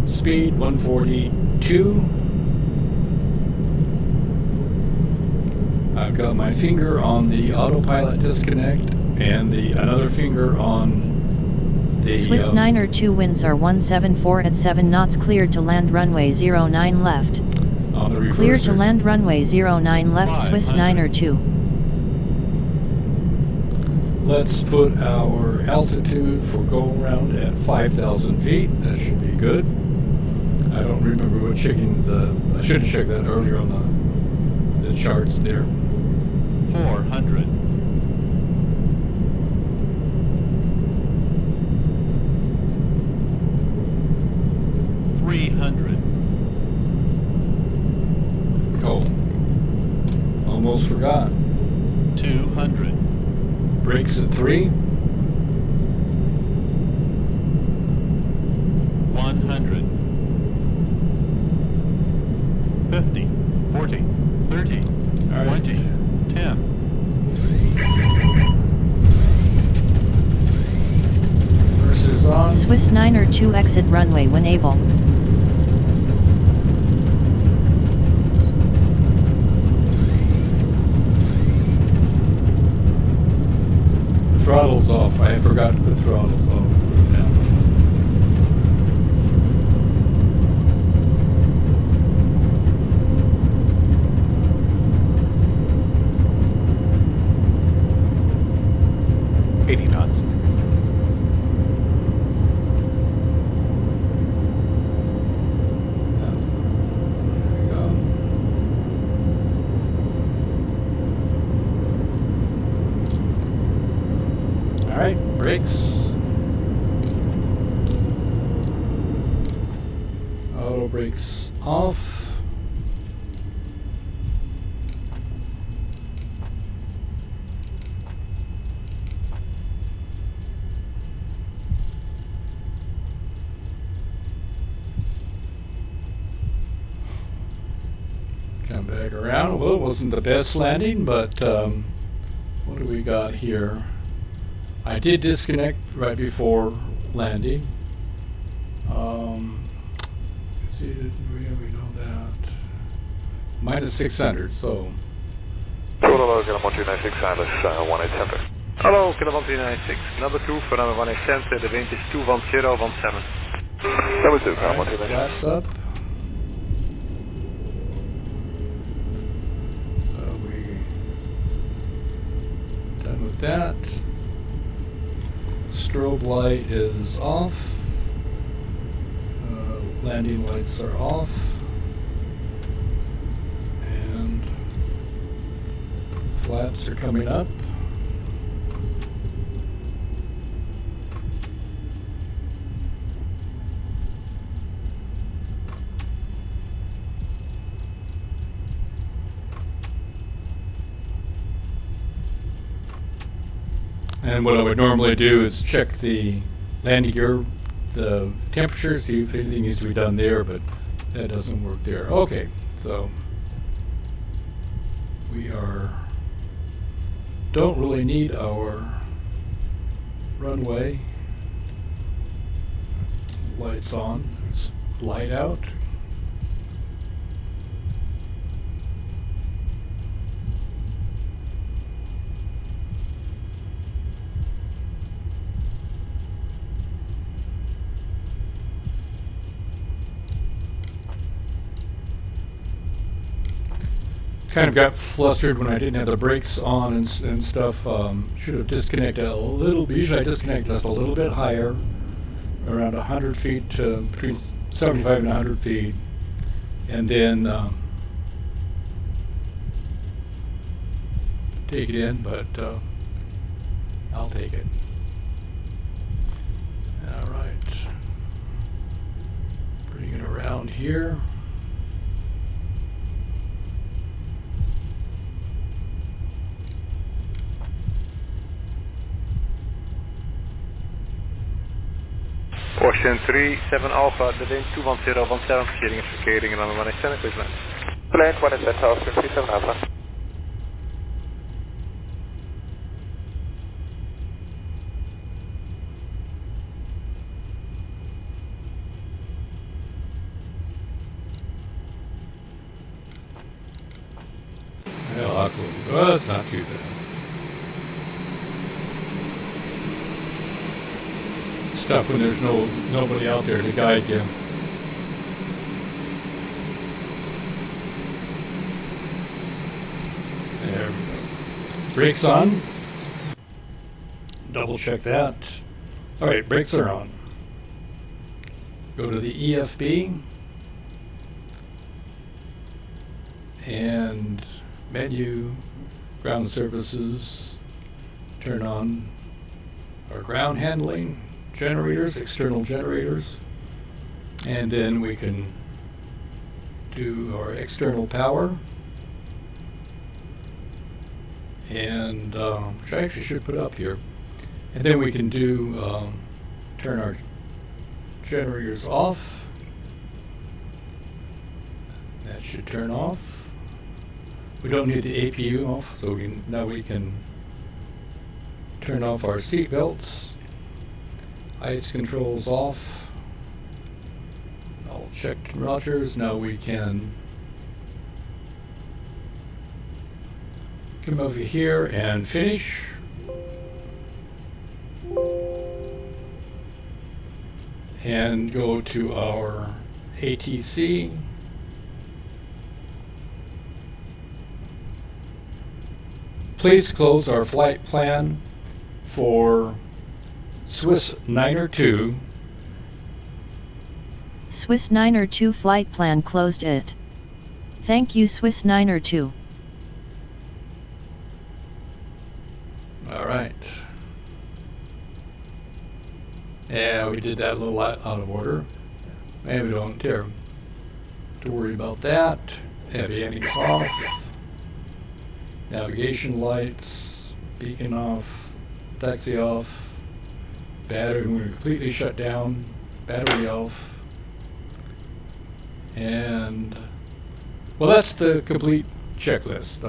Speed 142. I've got my finger on the autopilot disconnect and another finger on the Swiss 902 winds are 174 at 7 knots, cleared to land runway 09 left. On the Clear reverser. to land runway 09 left, Swiss 902. Let's put our altitude for go around at 5,000 feet. That should be good. I don't remember what checking I should have checked that earlier on the charts there. 400. 300. Oh, almost forgot. 200. Brakes at 3. 100. 50. 40. 30. All right. 20. 10. Reverser's on. Swiss 902 exit runway when able. Throttle's off. I forgot to put throttles off. Down. knots. Brakes. Auto brakes off. come back around. Well, it wasn't the best landing, but what do we got here? I did disconnect right before landing. See, we know that. Minus 600, so. Hello, Kilometer 296, Alice 18 center. Hallo, Kilometer 296, number 2 for number 18 center, the wind is 21017. Number 2, All Kilometer right, 296. flaps up. We done with that. Strobe light is off. Landing lights are off. And flaps are coming up. And what I would normally do is check the landing gear, the temperature, see if anything needs to be done there, but that doesn't work there. Okay, so we don't really need our runway lights on. It's light out. Kind of got flustered when I didn't have the brakes on and stuff. Should have disconnected a little bit. Usually I disconnect just a little bit higher, around 100 feet to between 75 and 100 feet. And then take it in, but I'll take it. All right. Bring it around here. Ocean 37 Alpha, the wind 21017, proceeding is verkering and runway 18 please land. Plan 1 Ocean 37 Alpha. Well, that's not too bad. It's tough when there's nobody out there to guide you. There we go. Brakes on. Double check that. All right, brakes are on. Go to the EFB and menu, ground services, turn on our ground handling generators, external generators, and then we can do our external power, and which I actually should put up here, and then we can do turn our generators off. That should turn off. We don't need the APU off, so now we can turn off our seat belts. Ice controls off. All checked rotors. Now we can come over here and finish. And go to our ATC. Please close our flight plan for Swiss 902. Swiss 902 flight plan closed it. Thank you, Swiss 902. All right. Yeah, we did that a little out of order. Maybe we don't care to worry about that. Avionics off. Navigation lights, beacon off, taxi off, battery, we're completely shut down, battery off, and Well, that's the complete checklist.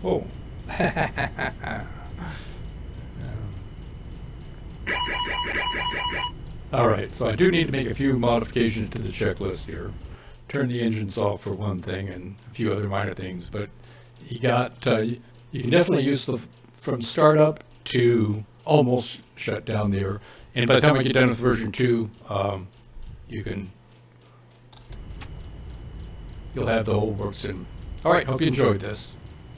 Oh. All right, so I do need to make a few modifications to the checklist here. Turn the engines off for one thing and a few other minor things, but you can definitely use from startup to almost shut down there. And by the time I get done with version 2, you'll have the whole works in. All right, hope you enjoyed this.